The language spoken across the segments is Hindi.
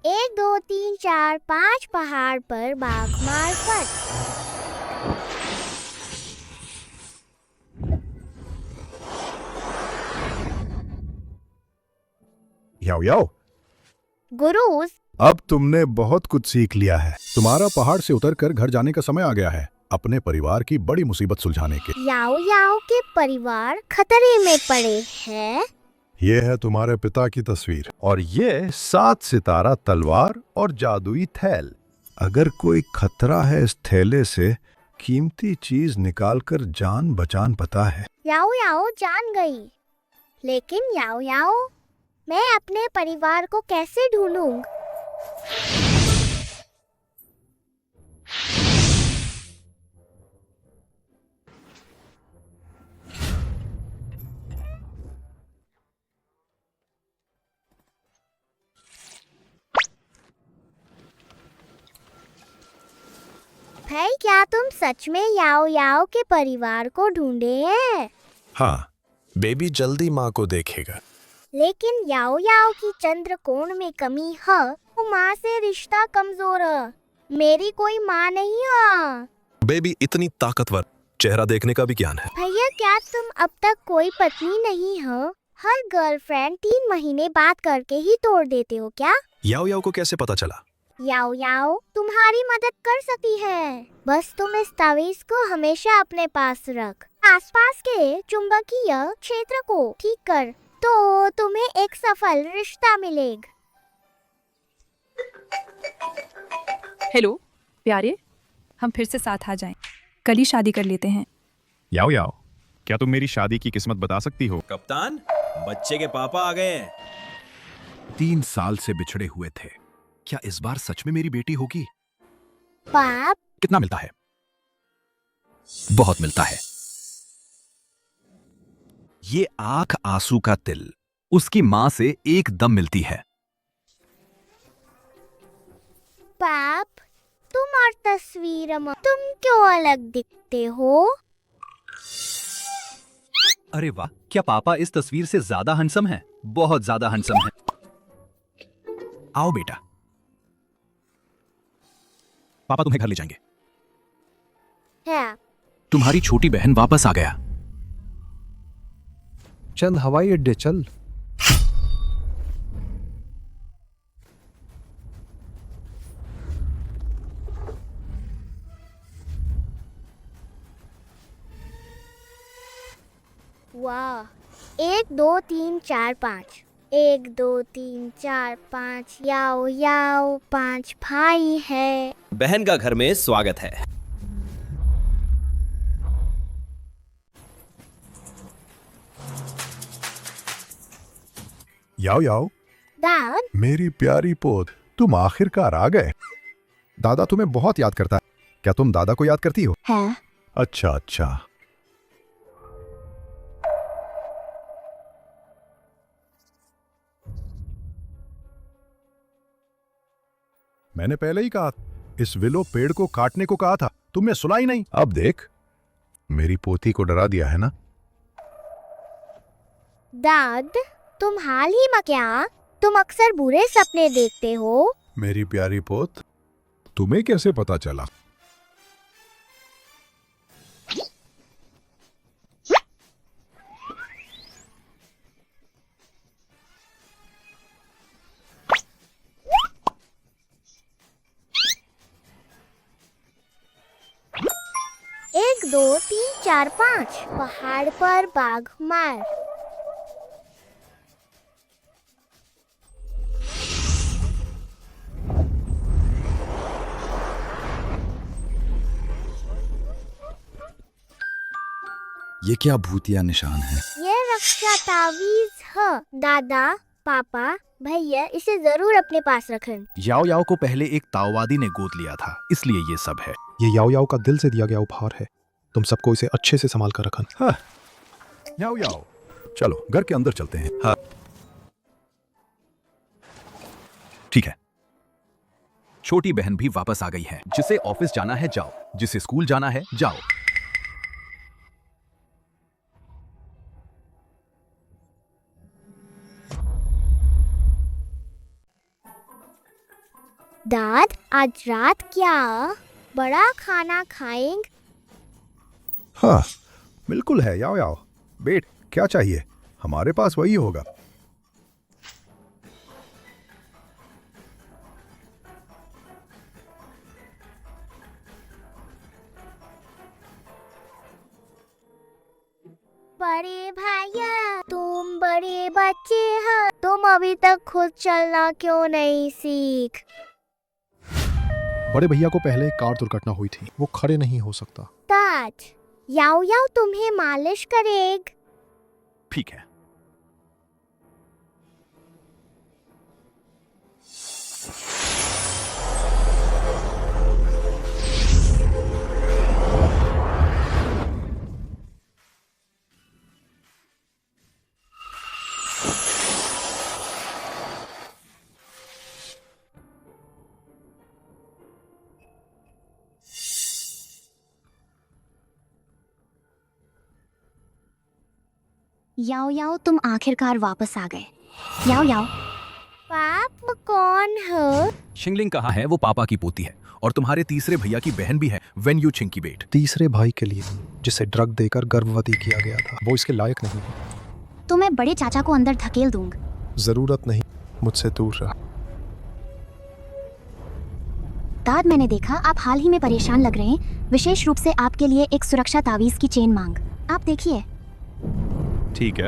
एक दो तीन चार पाँच पहाड़ पर बाघ मार्फत। याओ याओ, गुरुज, अब तुमने बहुत कुछ सीख लिया है। तुम्हारा पहाड़ से उतरकर घर जाने का समय आ गया है, अपने परिवार की बड़ी मुसीबत सुलझाने के। याओ याओ के परिवार खतरे में पड़े हैं। ये है तुम्हारे पिता की तस्वीर और ये 7 सितारा तलवार और जादुई थैल। अगर कोई खतरा है इस थैले से, कीमती चीज निकालकर जान बचान पता है। याओ याओ जान गई, लेकिन याओ याओ, मैं अपने परिवार को कैसे ढूंढूं? भाई, क्या तुम सच में याओ याओ के परिवार को ढूंढे हैं? हाँ, बेबी जल्दी माँ को देखेगा। लेकिन याओ याओ की चंद्रकोण में कमी है, वो माँ से रिश्ता कमजोर है। मेरी कोई माँ नहीं है। बेबी इतनी ताकतवर, चेहरा देखने का भी ज्ञान है। भैया, क्या तुम अब तक कोई पत्नी नहीं हो? हर गर्लफ्रेंड 3 महीने बात करके ही तोड़ देते हो क्या? याओ याओ को कैसे पता चला? याओ याओ तुम्हारी मदद कर सकती है। बस तुम इस तावीज को हमेशा अपने पास रख। आसपास के चुंबकीय क्षेत्र को ठीक कर, तो तुम्हें एक सफल रिश्ता मिलेगा। हेलो प्यारे, हम फिर से साथ आ जाएं। कल ही शादी कर लेते हैं। याओ याओ, क्या तुम मेरी शादी की किस्मत बता सकती हो? कप्तान, बच्चे के पापा आ गए हैं। 3 साल से बिछड़े हुए थे। क्या इस बार सच में मेरी बेटी होगी? पाप, कितना मिलता है? बहुत मिलता है। ये आंख आंसू का तिल उसकी मां से एकदम मिलती है। पाप, तुम और तस्वीर में तुम क्यों अलग दिखते हो? अरे वाह, क्या पापा इस तस्वीर से ज्यादा हंसम है? बहुत ज्यादा हंसम है। आओ बेटा, पापा तुम्हें घर ले जाएंगे। है। तुम्हारी छोटी बहन वापस आ गया। चंद हवाई अड्डे चल। वाह, 1 2 3 4 5, 1 2 3 4 5। याओ याओ 5 भाई है। बहन का घर में स्वागत है। याओ याओ, दाद, मेरी प्यारी पोत, तुम आखिरकार आ गए। दादा तुम्हें बहुत याद करता है। क्या तुम दादा को याद करती हो? है। अच्छा अच्छा। मैंने पहले ही कहा, इस विलो पेड़ को काटने को कहा था, तुमने सुना ही नहीं। अब देख, मेरी पोती को डरा दिया है ना? दाद, तुम हाल ही में क्या? तुम अक्सर बुरे सपने देखते हो। मेरी प्यारी पोत, तुम्हें कैसे पता चला? एक दो तीन चार पाँच पहाड़ पर बाघ मार। ये क्या भूतिया निशान है? ये रक्षा तावीज है। दादा, पापा, भैया, इसे जरूर अपने पास रखें। याओ याओ को पहले एक ताओवादी ने गोद लिया था, इसलिए ये सब है। ये याओ याओ का दिल से दिया गया उपहार है। तुम सबको इसे अच्छे से संभाल कर रखना। हाँ। याओ याओ, चलो घर के अंदर चलते हैं। हाँ ठीक है। छोटी बहन भी वापस आ गई है। जिसे ऑफिस जाना है जाओ, जिसे स्कूल जाना है जाओ। दाद, आज रात क्या बड़ा खाना खाएंगे? हाँ, बिल्कुल है। याओ याओ, बेट, क्या चाहिए? हमारे पास वही होगा। बड़े भैया, तुम बड़े बच्चे हो, तुम अभी तक खुद चलना क्यों नहीं सीख? बड़े भैया को पहले एक कार दुर्घटना हुई थी, वो खड़े नहीं हो सकता। दाद, याओ याओ तुम्हें मालिश करेग। ठीक है। याओ याओ, तुम आखिरकार वापस आ गए। याओ याओ, पाप कौन हो? शिंगलिंग कहाँ है? वो पापा की पोती है और तुम्हारे तीसरे भैया की बहन भी है, वेन यू छिंग की बेट। तीसरे भाई के लिए जिसे ड्रग देकर गर्भवती किया गया था, वो इसके लायक नहीं है। तो मैं बड़े चाचा को अंदर धकेल दूंगा। जरूरत नहीं, मुझसे दूर रह। दाद, मैंने देखा आप हाल ही में परेशान लग रहे हैं, विशेष रूप से आपके लिए एक सुरक्षा तावीज की चेन मांग। आप देखिए। ठीक है।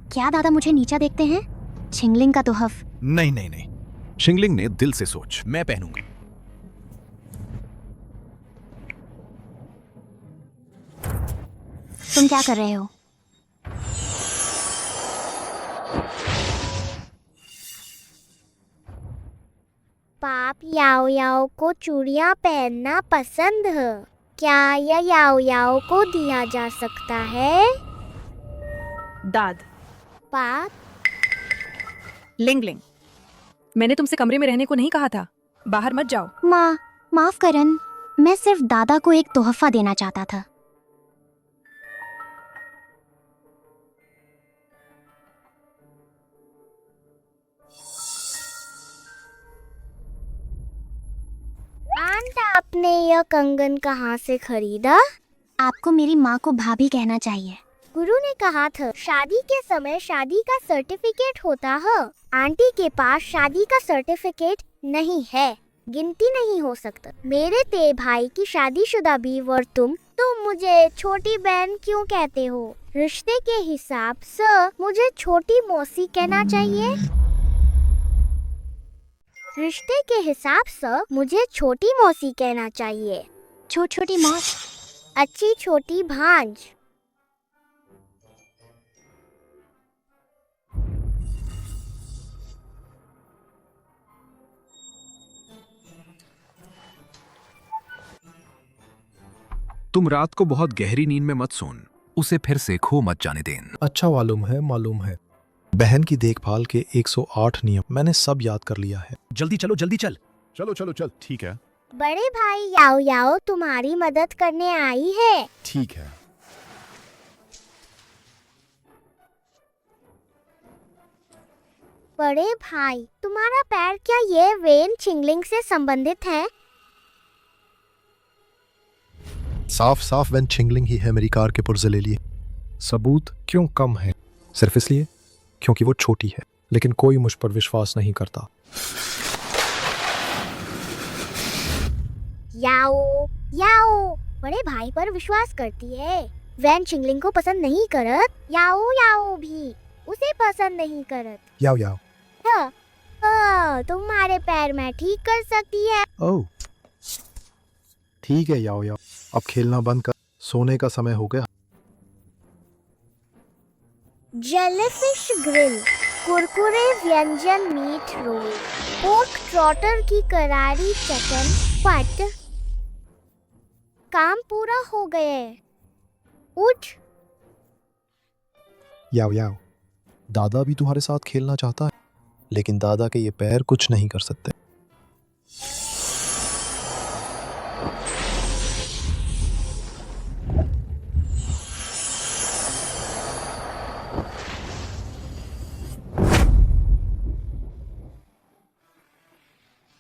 क्या दादा मुझे नीचा देखते हैं? छिंगलिंग का तोहफ। नहीं नहीं नहीं, शिंगलिंग ने दिल से सोच, मैं पहनूंगा। तुम क्या कर रहे हो? पाप याओ याओ को चूड़ियां पहनना पसंद है। क्या यह याओ याओ को दिया जा सकता है? दाद, पाप, लिंग लिंग, मैंने तुमसे कमरे में रहने को नहीं कहा था। बाहर मत जाओ। माँ, माफ करन, मैं सिर्फ दादा को एक तोहफा देना चाहता था। आंट, आपने यह कंगन कहाँ से खरीदा? आपको मेरी माँ को भाभी कहना चाहिए। गुरु ने कहा था शादी के समय शादी का सर्टिफिकेट होता है। आंटी के पास शादी का सर्टिफिकेट नहीं है, गिनती नहीं हो सकता। मेरे ते भाई की शादीशुदा बीवी और तुम मुझे छोटी बहन क्यों कहते हो? रिश्ते के हिसाब से मुझे छोटी मौसी कहना चाहिए। रिश्ते के हिसाब से मुझे छोटी मौसी कहना चाहिए। छोटी मौस। अच्छी छोटी भांज। तुम रात को बहुत गहरी नींद में मत सोन, उसे फिर से खो मत जाने दें। अच्छा, मालूम है। बहन की देखभाल के 108 नियम मैंने सब याद कर लिया है। जल्दी चलो, जल्दी चल। चलो चलो चल, ठीक है। बड़े भाई याओ याओ तुम्हारी मदद करने आई है। ठीक है। बड़े भाई, तुम्हारा पैर क्या ये वेन छिंगलिंग से संबंधित है? साफ साफ वेन छिंगलिंग ही है मेरी कार के पुर्जे ले लिए। सबूत क्यों कम है? सिर्फ इसलिए क्योंकि वो छोटी है, लेकिन कोई मुझ पर विश्वास नहीं करता। याओ याओ बड़े भाई पर विश्वास करती है। वैन छिंगलिंग को पसंद नहीं करत, याओ याओ भी उसे पसंद नहीं करत। याओ याओ, तुम्हारे पैर में ठीक कर सकती है। ओह ठीक है याओ याओ, अब खेलना बंद कर, सोने का समय हो गया। जेलीफिश ग्रिल, कुरकुरे व्यंजन मीट रोल, पोर्क ट्रॉटर की करारी चिकन पट। काम पूरा हो गया। उठ। याओ याओ, दादा भी तुम्हारे साथ खेलना चाहता है, लेकिन दादा के ये पैर कुछ नहीं कर सकते।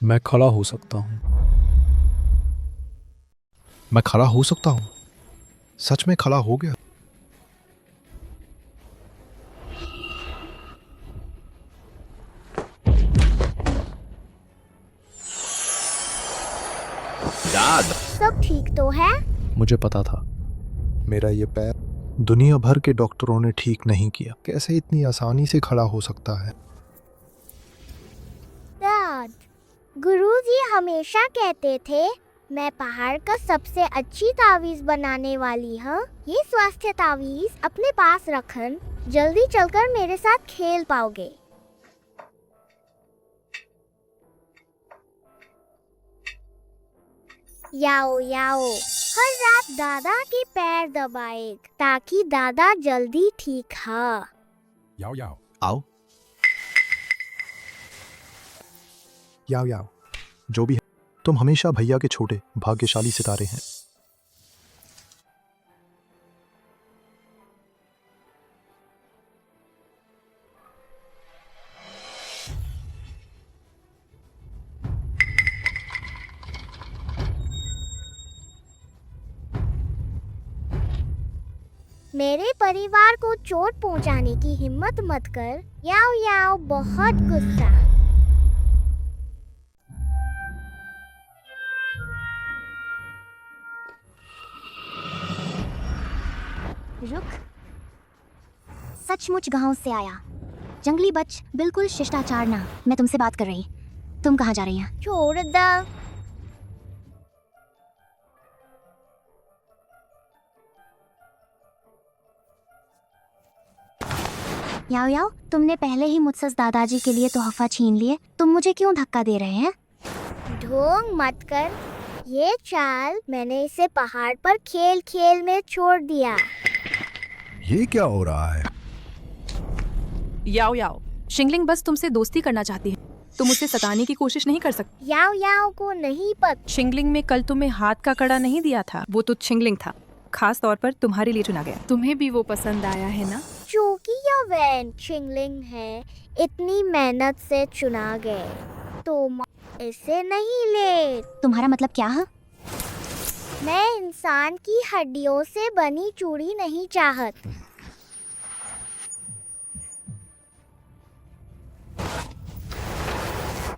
मैं खड़ा हो सकता हूँ। मैं खड़ा हो सकता हूँ। सच में खड़ा हो गया। दाद सब ठीक तो है? मुझे पता था। मेरा ये पैर दुनिया भर के डॉक्टरों ने ठीक नहीं किया। कैसे इतनी आसानी से खड़ा हो सकता है? दाद, गुरुजी हमेशा कहते थे मैं पहाड़ का सबसे अच्छी तावीज बनाने वाली हूँ। ये स्वास्थ्य तावीज अपने पास रखन, जल्दी चलकर मेरे साथ खेल पाओगे। याओ याओ, हर रात दादा के पैर दबाए ताकि दादा जल्दी ठीक हो। याओ याओ। आओ। याओ याओ, जो भी है, तुम हमेशा भैया के छोटे भाग्यशाली सितारे हैं। मेरे परिवार को चोट पहुंचाने की हिम्मत मत कर। याओ याओ बहुत गुस्सा। रुक। सचमुच गांव से आया। जंगली बच, बिल्कुल शिष्टाचार ना। मैं तुमसे बात कर रही। तुम कहाँ जा रही हैं? छोड़ दो। याओ याओ, तुमने पहले ही मुझसे दादाजी के लिए तोहफा छीन लिए। तुम मुझे क्यों धक्का दे रहे हैं? ढोंग मत कर। ये चाल मैंने इसे पहाड़ पर खेल खेल में छोड़ दिया। ये क्या हो रहा है? याओ याओ, शिंगलिंग बस तुमसे दोस्ती करना चाहती है। तुम उसे सताने की कोशिश नहीं कर सकती। याओ याओ को नहीं पता। शिंगलिंग में कल तुम्हें हाथ का कड़ा नहीं दिया था। वो तो छिंगलिंग था, खास तौर पर तुम्हारे लिए चुना गया। तुम्हें भी वो पसंद आया है ना? चूंकि यह वैन छिंगलिंग है, इतनी मेहनत से चुना गए, तो इसे नहीं ले। तुम्हारा मतलब क्या है? मैं इंसान की हड्डियों से बनी चूड़ी नहीं चाहत।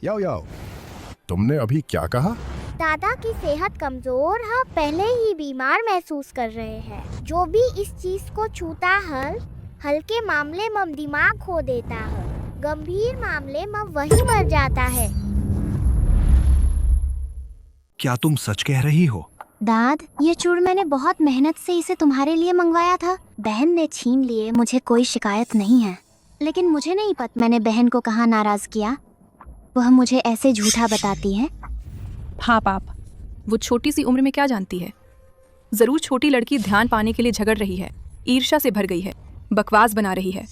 याओ याओ, तुमने अभी क्या कहा? दादा की सेहत कमजोर है, पहले ही बीमार महसूस कर रहे हैं। जो भी इस चीज को छूता है, हल्के मामले में दिमाग खो देता है, गंभीर मामले में वही मर जाता है। क्या तुम सच कह रही हो? दाद, ये चूड़ मैंने बहुत मेहनत से इसे तुम्हारे लिए मंगवाया था। बहन ने छीन लिए, मुझे कोई शिकायत नहीं है। लेकिन मुझे नहीं पता मैंने बहन को कहाँ नाराज किया। वह मुझे ऐसे झूठा बताती है। हाँ पाप, वो छोटी सी उम्र में क्या जानती है। जरूर छोटी लड़की ध्यान पाने के लिए झगड़ रही है, ईर्ष्या से भर गई है, बकवास बना रही है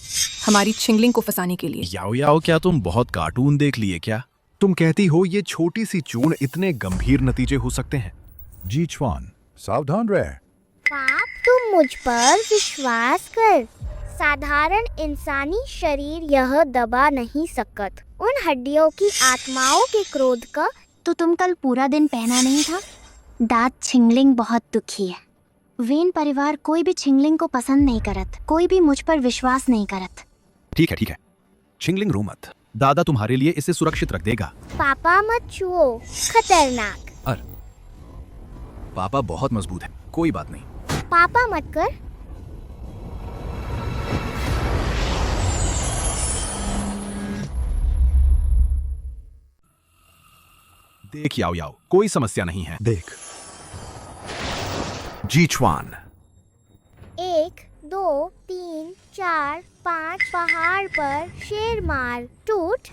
हमारी छिंगलिंग को फंसाने के लिए। याओ याओ, क्या तुम बहुत कार्टून देख लिए क्या? तुम कहती हो ये छोटी सी चूर्ण इतने गंभीर नतीजे हो सकते हैं? जी चुआन, सावधान रहे। पाप, तुम मुझ पर विश्वास कर। साधारण इंसानी शरीर यह दबा नहीं सकत। उन हड्डियों की आत्माओं के क्रोध का। तो तुम कल पूरा दिन पहना नहीं था? दाद, छिंगलिंग बहुत दुखी है। वेन परिवार कोई भी छिंगलिंग को पसंद नहीं करत। कोई भी मुझ पर विश्वास नहीं करत। ठीक है ठीक है, छिंगलिंग रो मत। दादा तुम्हारे लिए इसे सुरक्षित रख देगा। पापा मत छुओ, खतरनाक। पापा बहुत मजबूत है, कोई बात नहीं। पापा मत कर। देख याओ याओ, कोई समस्या नहीं है। देख, जी चुआन। 1 2 3 4 5 पहाड़ पर शेर मार टूट।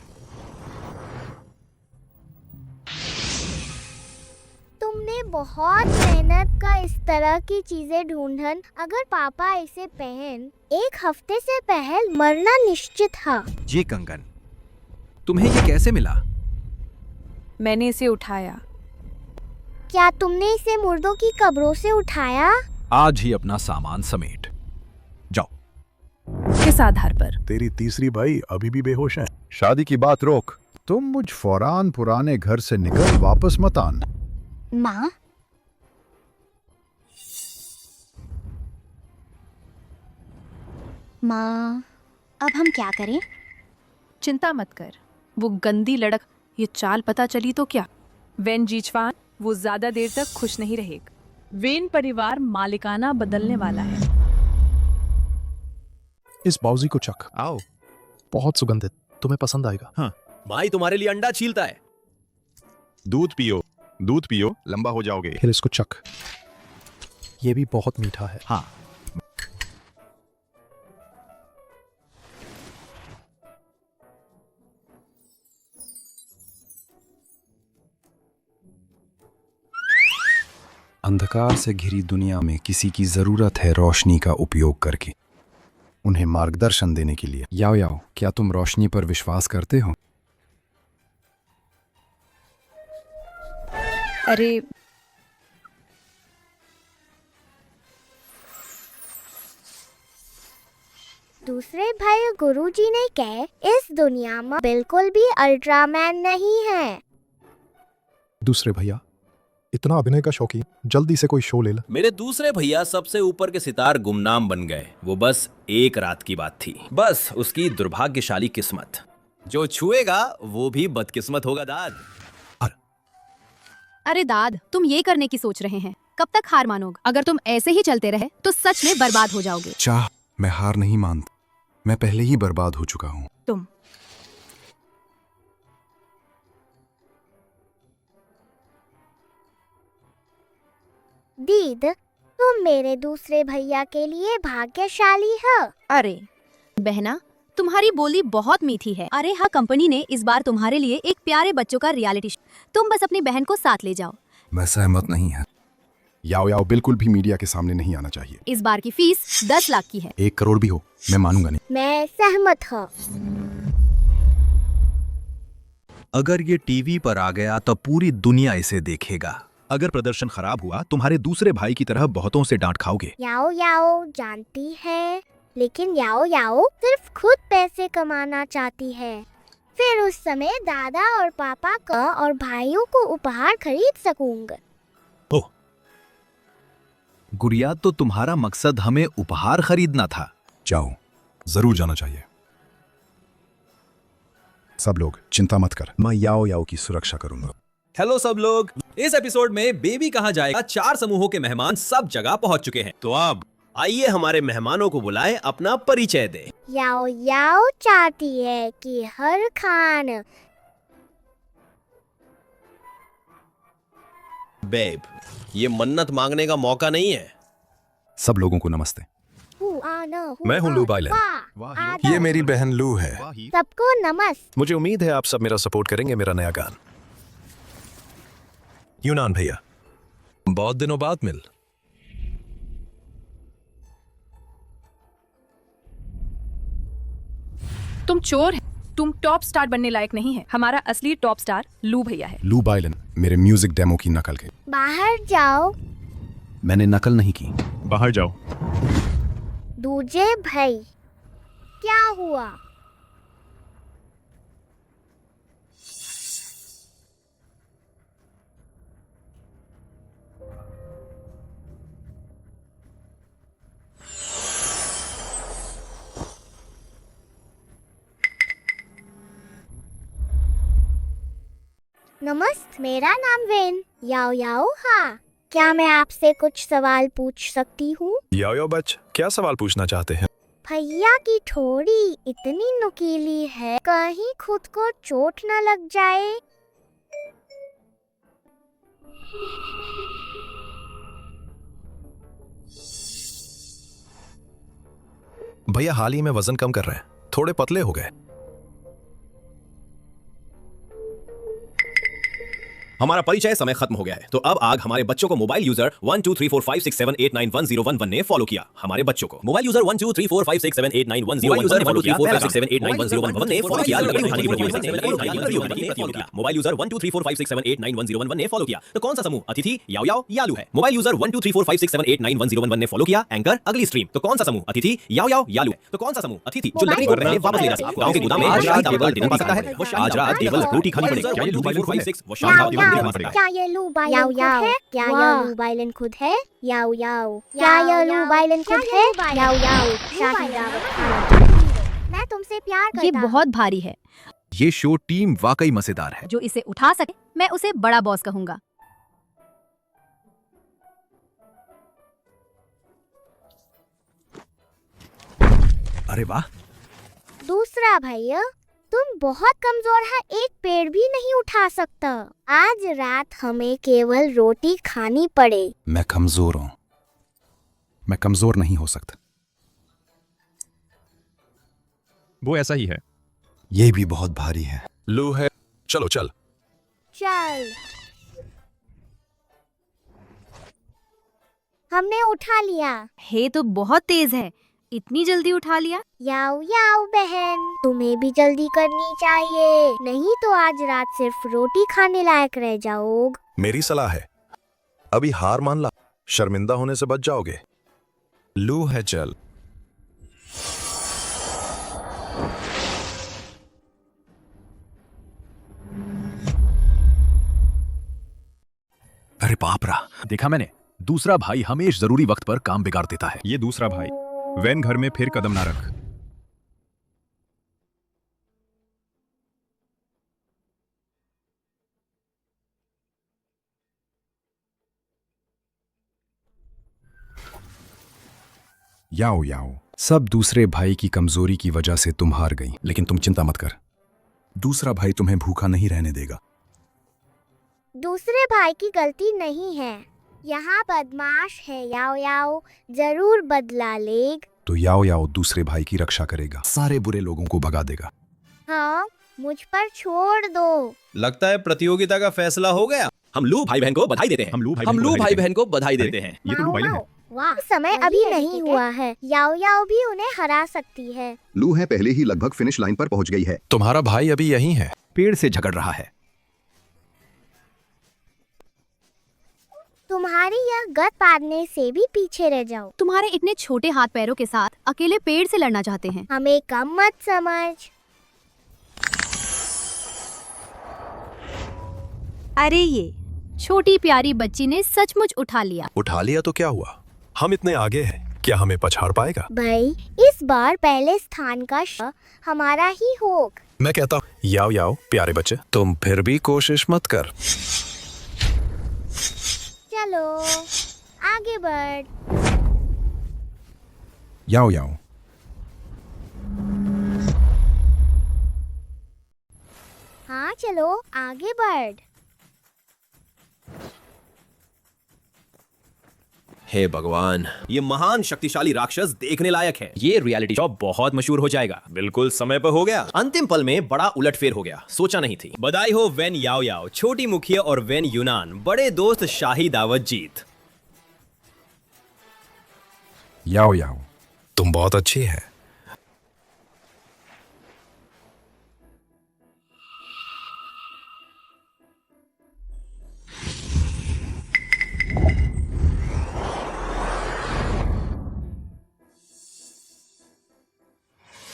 तुमने बहुत मेहनत का इस तरह की चीजें ढूंढन। अगर पापा इसे पहन, 1 हफ्ते से पहले मरना निश्चित है। ये कंगन तुम्हें ये कैसे मिला? मैंने इसे उठाया। क्या तुमने इसे मुर्दों की कब्रों से उठाया? आज ही अपना सामान समेट जाओ। किस आधार पर? तेरी तीसरी भाई अभी भी बेहोश है। शादी की बात रोक। तुम मुझ फौरान पुराने घर से निकल वापस मत आना। माँ, माँ, अब हम क्या करें? चिंता मत कर, वो गंदी लड़क ये चाल पता चली तो क्या। वेन जीचवान वो ज्यादा देर तक खुश नहीं रहेगा। वेन परिवार मालिकाना बदलने वाला है। इस बाउजी को चख, आओ। बहुत सुगंधित, तुम्हें पसंद आएगा। भाई तुम्हारे लिए अंडा छीलता है। दूध पियो, लंबा हो जाओगे। फिर इसको चख, ये भी बहुत मीठा है। हाँ। अंधकार से घिरी दुनिया में किसी की जरूरत है रोशनी का उपयोग करके उन्हें मार्गदर्शन देने के लिए। याओ याओ, क्या तुम रोशनी पर विश्वास करते हो? अरे दूसरे भाई गुरुजी ने कहा इस दुनिया में बिल्कुल भी अल्ट्रामैन नहीं है। दूसरे भैया, इतना अभिनय का शौकीन, जल्दी से कोई शो ले ला। मेरे दूसरे भैया सबसे ऊपर के सितार गुमनाम बन गए। वो बस एक रात की बात थी। बस उसकी दुर्भाग्यशाली किस्मत। जो छुएगा वो भी बदकिस्मत होगा दाद। अरे दाद, तुम ये करने की सोच रहे हैं? कब तक हार मानोगे? अगर तुम ऐसे ही चलते रहे तो सच में बर्बाद हो जाओगे। चाह, मैं हार नहीं मानता, मैं पहले ही बर्बाद हो चुका हूँ। तुम दीद, तुम मेरे दूसरे भैया के लिए भाग्यशाली हो। अरे बहना, तुम्हारी बोली बहुत मीठी है। अरे हाँ, कंपनी ने इस बार तुम्हारे लिए एक प्यारे बच्चों का रियलिटी शो, तुम बस अपनी बहन को साथ ले जाओ। मैं सहमत नहीं है। याओ याओ बिल्कुल भी मीडिया के सामने नहीं आना चाहिए। इस बार की फीस 10 लाख की है। 1 करोड़ भी हो, मैं मानूंगा नहीं। मैं सहमत हूँ। अगर ये टीवी पर आ गया तो पूरी दुनिया इसे देखेगा। अगर प्रदर्शन खराब हुआ, तुम्हारे दूसरे भाई की तरह बहुतों से डांट खाओगे। याओ याओ जानती है, लेकिन याओ याओ सिर्फ खुद पैसे कमाना चाहती है। फिर उस समय दादा और पापा का और भाइयों को उपहार खरीद सकूंगा। गुड़िया, तो तुम्हारा मकसद हमें उपहार खरीदना था। जाओ, जरूर जाना चाहिए। सब लोग चिंता मत कर, मैं याओ याओ की सुरक्षा करूंगा। हेलो सब लोग, इस एपिसोड में बेबी कहाँ जाएगा 4 समूहों के मेहमान सब जगह पहुंच चुके हैं। तो अब आइए हमारे मेहमानों को बुलाएं, अपना परिचय दें। याओ याओ चाहती है कि हर खान। बेब, ये मन्नत मांगने का मौका नहीं है। सब लोगों को नमस्ते। मैं हूं लू बाइलन। ये मेरी बहन लू है। सबको नमस्ते। मुझे उम्मीद है आप सब मेरा सपोर्ट करेंगे मेरा नया गान। यूनान भैया, बहुत दिनों बाद मिल। तुम चोर है। तुम टॉप स्टार बनने लायक नहीं है। हमारा असली टॉप स्टार लू भैया है। लू बाइलन मेरे म्यूजिक डेमो की नकल के। बाहर जाओ। मैंने नकल नहीं की। बाहर जाओ। दूजे भाई, क्या हुआ? नमस्ते, मेरा नाम वेन। याओ याओ, हाँ, क्या मैं आपसे कुछ सवाल पूछ सकती हूँ? याओ बच, क्या सवाल पूछना चाहते हैं? भैया की ठोड़ी इतनी नुकीली है, कहीं खुद को चोट न लग जाए। भैया हाल ही में वजन कम कर रहे हैं, थोड़े पतले हो गए। हमारा परिचय समय खत्म हो गया है, तो अब आग हमारे बच्चों को मोबाइल यूजर 12345678911011 ने फॉलो किया। हमारे बच्चों को मोबाइल यूजर 12345678911011 ने फॉलो किया। लकड़ी उठाने की प्रतियोगिता मोबाइल यूजर 12345678911011 ने फॉलो किया। तो कौन सा समूह अतिथि, याओ याओ, यालू है? मोबाइल यूजर 12345678911011 ने फॉलो किया। एंकर, अगली स्ट्रीम। तो कौन सा समूह अतिथि, याओ याओ, यालू है? तो कौन सा समूह अतिथि जो लकड़ी को पहले वापस ले जा सकता है? गांव के गोदाम में आज रात टेबल डिनर पा सकता है। आज रात टेबल रोटी खानी पड़ेगी। क्या ये लू बाइलन खुद है? वो शाम रात टेबल डिनर पा सकता है। क्या ये लू बाइलन खुद है? क्या ये लू बाइलन खुद है? याओ याओ, क्या ये लू बाइलन खुद है? याओ याओ, शाही दावत खाना। मैं तुमसे प्यार करता ये हूँ। बहुत भारी है। ये शो टीम वाकई मजेदार है। जो इसे उठा सके मैं उसे बड़ा बॉस कहूंगा। अरे वाह, दूसरा भैया, तुम बहुत कमजोर है, एक पेड़ भी नहीं उठा सकता। आज रात हमें केवल रोटी खानी पड़े। मैं कमजोर हूं, मैं कमजोर नहीं हो सकता। वो ऐसा ही है। ये भी बहुत भारी है। लू है, चलो चल। चल, हमने उठा लिया। हे तो बहुत तेज है, इतनी जल्दी उठा लिया। याओ याओ बहन, तुम्हें भी जल्दी करनी चाहिए, नहीं तो आज रात सिर्फ रोटी खाने लायक रह जाओगे। मेरी सलाह है, अभी हार मान ला, शर्मिंदा होने से बच जाओगे। लू है, चल। अरे बाप रा, देखा मैंने, दूसरा भाई हमेशा जरूरी वक्त पर काम बिगाड़ देता है। ये दूसरा भाई, वैन घर में फिर कदम ना रख। याओ याओ, सब दूसरे भाई की कमजोरी की वजह से तुम हार गई, लेकिन तुम चिंता मत कर, दूसरा भाई तुम्हें भूखा नहीं रहने देगा। दूसरे भाई की गलती नहीं है, यहाँ बदमाश है याओ याओ, जरूर बदला लेग। तो याओ याओ दूसरे भाई की रक्षा करेगा, सारे बुरे लोगों को भगा देगा। हाँ, मुझ पर छोड़ दो। लगता है प्रतियोगिता का फैसला हो गया। हम लू भाई बहन को बधाई देते हैं। हम लू भाई बहन को बधाई देते हैं। ये तो लू बाइलन है। वाह, समय अभी नहीं हुआ है, याओ याओ भी उन्हें हरा सकती है। लू है पहले ही लगभग फिनिश लाइन पर पहुंच गई है। तुम्हारा भाई अभी यहीं है, पेड़ से झगड़ रहा है। तुम्हारी यह गत पादने से भी पीछे रह जाओ। तुम्हारे इतने छोटे हाथ पैरों के साथ अकेले पेड़ से लड़ना चाहते हैं। हमें कम मत समझ। अरे ये छोटी प्यारी बच्ची ने सचमुच उठा लिया। उठा लिया तो क्या हुआ, हम इतने आगे हैं, क्या हमें पछाड़ पाएगा? भाई, इस बार पहले स्थान का हमारा ही होगा। मैं कहता हूँ, याओ याओ प्यारे बच्चे, तुम फिर भी कोशिश मत कर। चलो आगे बढ़। याओ याओ, हाँ चलो आगे बढ़। हे भगवान, ये महान शक्तिशाली राक्षस देखने लायक है। ये रियलिटी शो बहुत मशहूर हो जाएगा। बिल्कुल समय पर हो गया। अंतिम पल में बड़ा उलटफेर हो गया, सोचा नहीं थी। बधाई हो वैन याओ याओ, छोटी मुखिया और वैन यूनान, बड़े दोस्त शाही दावत जीत। याओ याओ, तुम बहुत अच्छी है।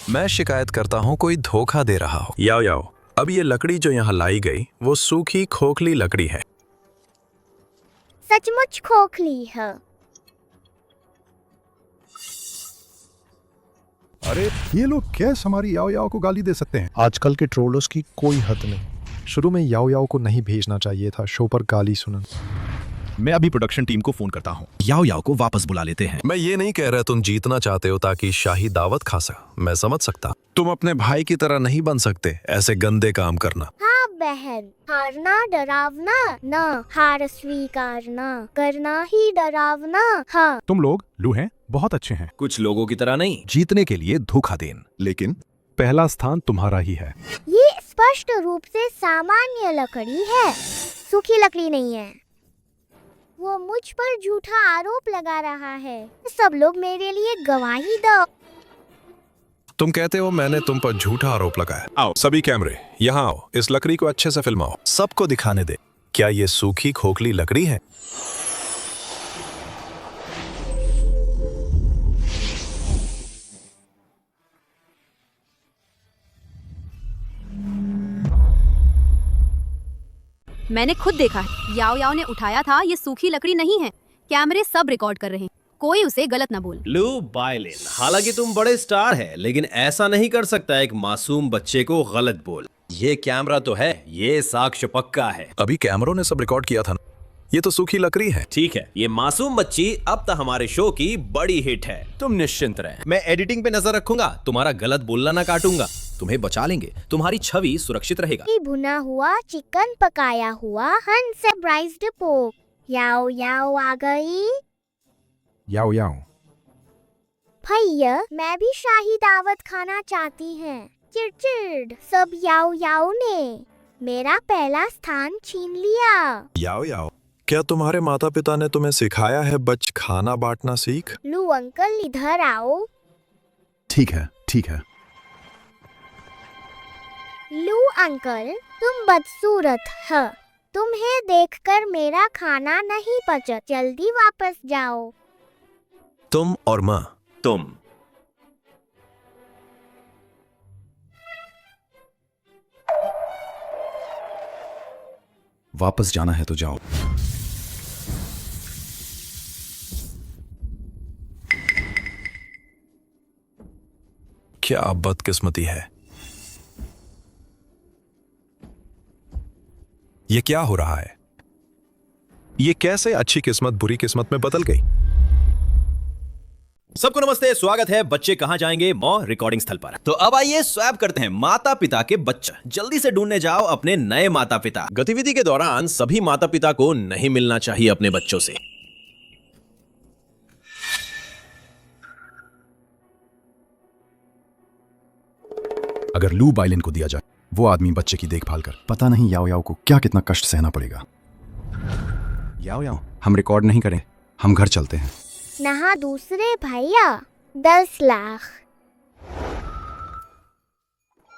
मैं शिकायत करता हूँ कोई धोखा दे रहा हो। याओ याओ, अब ये लकड़ी जो यहाँ लाई गई वो सूखी खोखली लकड़ी है। सचमुच खोखली है। अरे ये लोग कैसे हमारी याओ याओ को गाली दे सकते हैं? आजकल के ट्रोलर्स की कोई हद नहीं। शुरू में याओ याओ को नहीं भेजना चाहिए था शो पर गाली सुनन। मैं अभी प्रोडक्शन टीम को फोन करता हूँ, याओ याओ को वापस बुला लेते हैं। मैं ये नहीं कह रहा तुम जीतना चाहते हो ताकि शाही दावत खा सका, मैं समझ सकता। तुम अपने भाई की तरह नहीं बन सकते ऐसे गंदे काम करना। हाँ बहन, हारना डरावना न, हार स्वीकारना करना ही डरावना। हाँ, तुम लोग लू हैं, बहुत अच्छे हैं। कुछ लोगों की तरह नहीं। जीतने के लिए धोखा देन, लेकिन पहला स्थान तुम्हारा ही है। ये स्पष्ट रूप से सामान्य लकड़ी है। सूखी लकड़ी नहीं है। वो मुझ पर झूठा आरोप लगा रहा है। सब लोग मेरे लिए गवाही दो। तुम कहते हो मैंने तुम पर झूठा आरोप लगाया। आओ सभी कैमरे यहाँ आओ, इस लकड़ी को अच्छे से फिल्माओ, सबको दिखाने दे। क्या ये सूखी खोखली लकड़ी है? मैंने खुद देखा है, याओ याओ ने उठाया था। ये सूखी लकड़ी नहीं है। कैमरे सब रिकॉर्ड कर रहे हैं, कोई उसे गलत ना बोल। लू बाइलिन, हालांकि तुम बड़े स्टार है, लेकिन ऐसा नहीं कर सकता एक मासूम बच्चे को गलत बोल। ये कैमरा तो है, ये साक्ष्य पक्का है। अभी कैमरों ने सब रिकॉर्ड किया था ना। ये तो सूखी लकड़ी है। ठीक है, ये मासूम बच्ची अब तक हमारे शो की बड़ी हिट है। तुम निश्चिंत रहे, मैं एडिटिंग पे नजर रखूंगा, तुम्हारा गलत बोलना ना काटूंगा। तुम्हें बचा लेंगे, तुम्हारी छवि सुरक्षित रहेगा। भुना हुआ चिकन, पकाया हुआ हंस, ब्राइस्ड पोक। याओ याओ आ गई। याओ याओ, भैया मैं भी शाही दावत खाना चाहती है। चिड़चिड़, सब याओ याओ ने मेरा पहला स्थान छीन लिया। याओ याओ, क्या तुम्हारे माता पिता ने तुम्हें सिखाया है बच खाना बांटना सीख? लू अंकल इधर आओ। ठीक है ठीक है। लू अंकल तुम बदसूरत है। तुम्हें देखकर मेरा खाना नहीं पचा। जल्दी वापस जाओ। तुम और माँ। तुम वापस जाना है तो जाओ। क्या बदकिस्मती है। ये क्या हो रहा है? ये कैसे अच्छी किस्मत बुरी किस्मत में बदल गई? सबको नमस्ते, स्वागत है बच्चे कहां जाएंगे मॉ रिकॉर्डिंग स्थल पर। तो अब आइए स्वैप करते हैं माता पिता के बच्चे। जल्दी से ढूंढने जाओ अपने नए माता पिता। गतिविधि के दौरान सभी माता पिता को नहीं मिलना चाहिए अपने बच्चों से। अगर लू बाइलिन को दिया जाए, वो आदमी बच्चे की देखभाल कर, पता नहीं याओ याओ को क्या कितना कष्ट सहना पड़ेगा। याओ याओ, हम रिकॉर्ड नहीं करें, हम घर चलते हैं। नहा दूसरे भैया 10 लाख।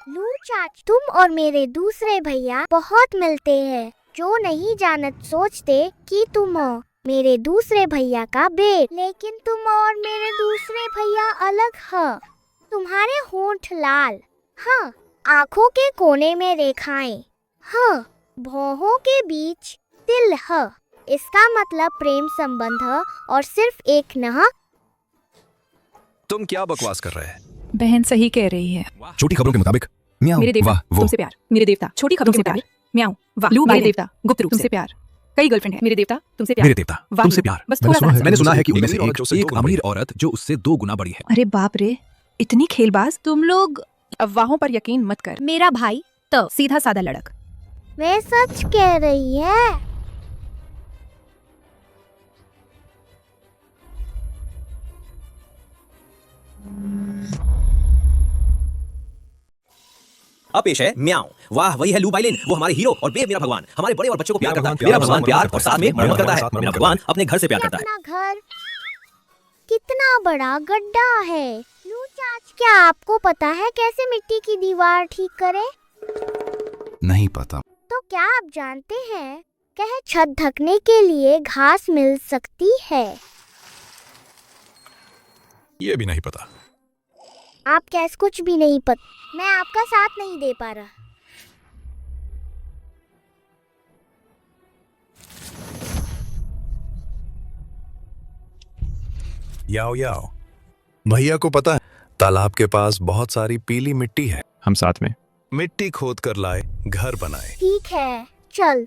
लू चाच, तुम और मेरे दूसरे भैया बहुत मिलते हैं। जो नहीं जानत सोचते कि तुम हो मेरे दूसरे भैया का बेट, लेकिन तुम और मेरे दूसरे भैया अलग है। तुम्हारे होंठ लाल, हाँ, आँखों के कोने में रेखाएं, हाँ, भौहों के बीच तिल है। इसका मतलब प्रेम संबंध है और सिर्फ एक न। तुम क्या बकवास कर रहे हैं? बहन सही कह रही है। छोटी खबरों के मुताबिक म्याऊं, मेरे देवता वाह, वो तुमसे प्यार। मेरे देवता छोटी खबरों से प्यार। म्याऊं, वाह। लू मेरे देवता गुप्त रूप तुमसे प्यार। कई गर्लफ्रेंड है। मेरे देवता तुमसे प्यार। मेरे देवता वाह, तुमसे प्यार। बस थोड़ा सा। मैंने सुना है कि उनमें से एक औरत जो उससे एक दो गुना अमीर औरत जो उससे 2 गुना बड़ी है। अरे बाप रे, इतनी खेलबाज। तुम लोग अफवाहों पर यकीन मत कर। मेरा भाई तो सीधा साधा लड़क। मैं सच कह रही है। अब पेश है म्याऊं। वाह, वही है लू बाइलिन, वो हमारे हीरो और बेब मेरा भगवान। हमारे बड़े और बच्चों को प्यार करता है। मेरा भगवान प्यार और साथ में मरम्मत करता है। मेरा भगवान अपने घर से प्यार करता है। अपना घर कितना बड़ा गड्ढा है। लू चाच, क्या आपको पता है कैसे मिट्टी की दीवार ठीक करे? नहीं पता। तो क्या आप जानते हैं कह छत ढकने के लिए घास मिल सकती है? ये भी नहीं पता। आप कैसे कुछ भी नहीं पता? मैं आपका साथ नहीं दे पा रहा। याओ याओ, भैया को पता है तालाब के पास बहुत सारी पीली मिट्टी है। हम साथ में मिट्टी खोद कर लाए, घर बनाए। ठीक है, चल।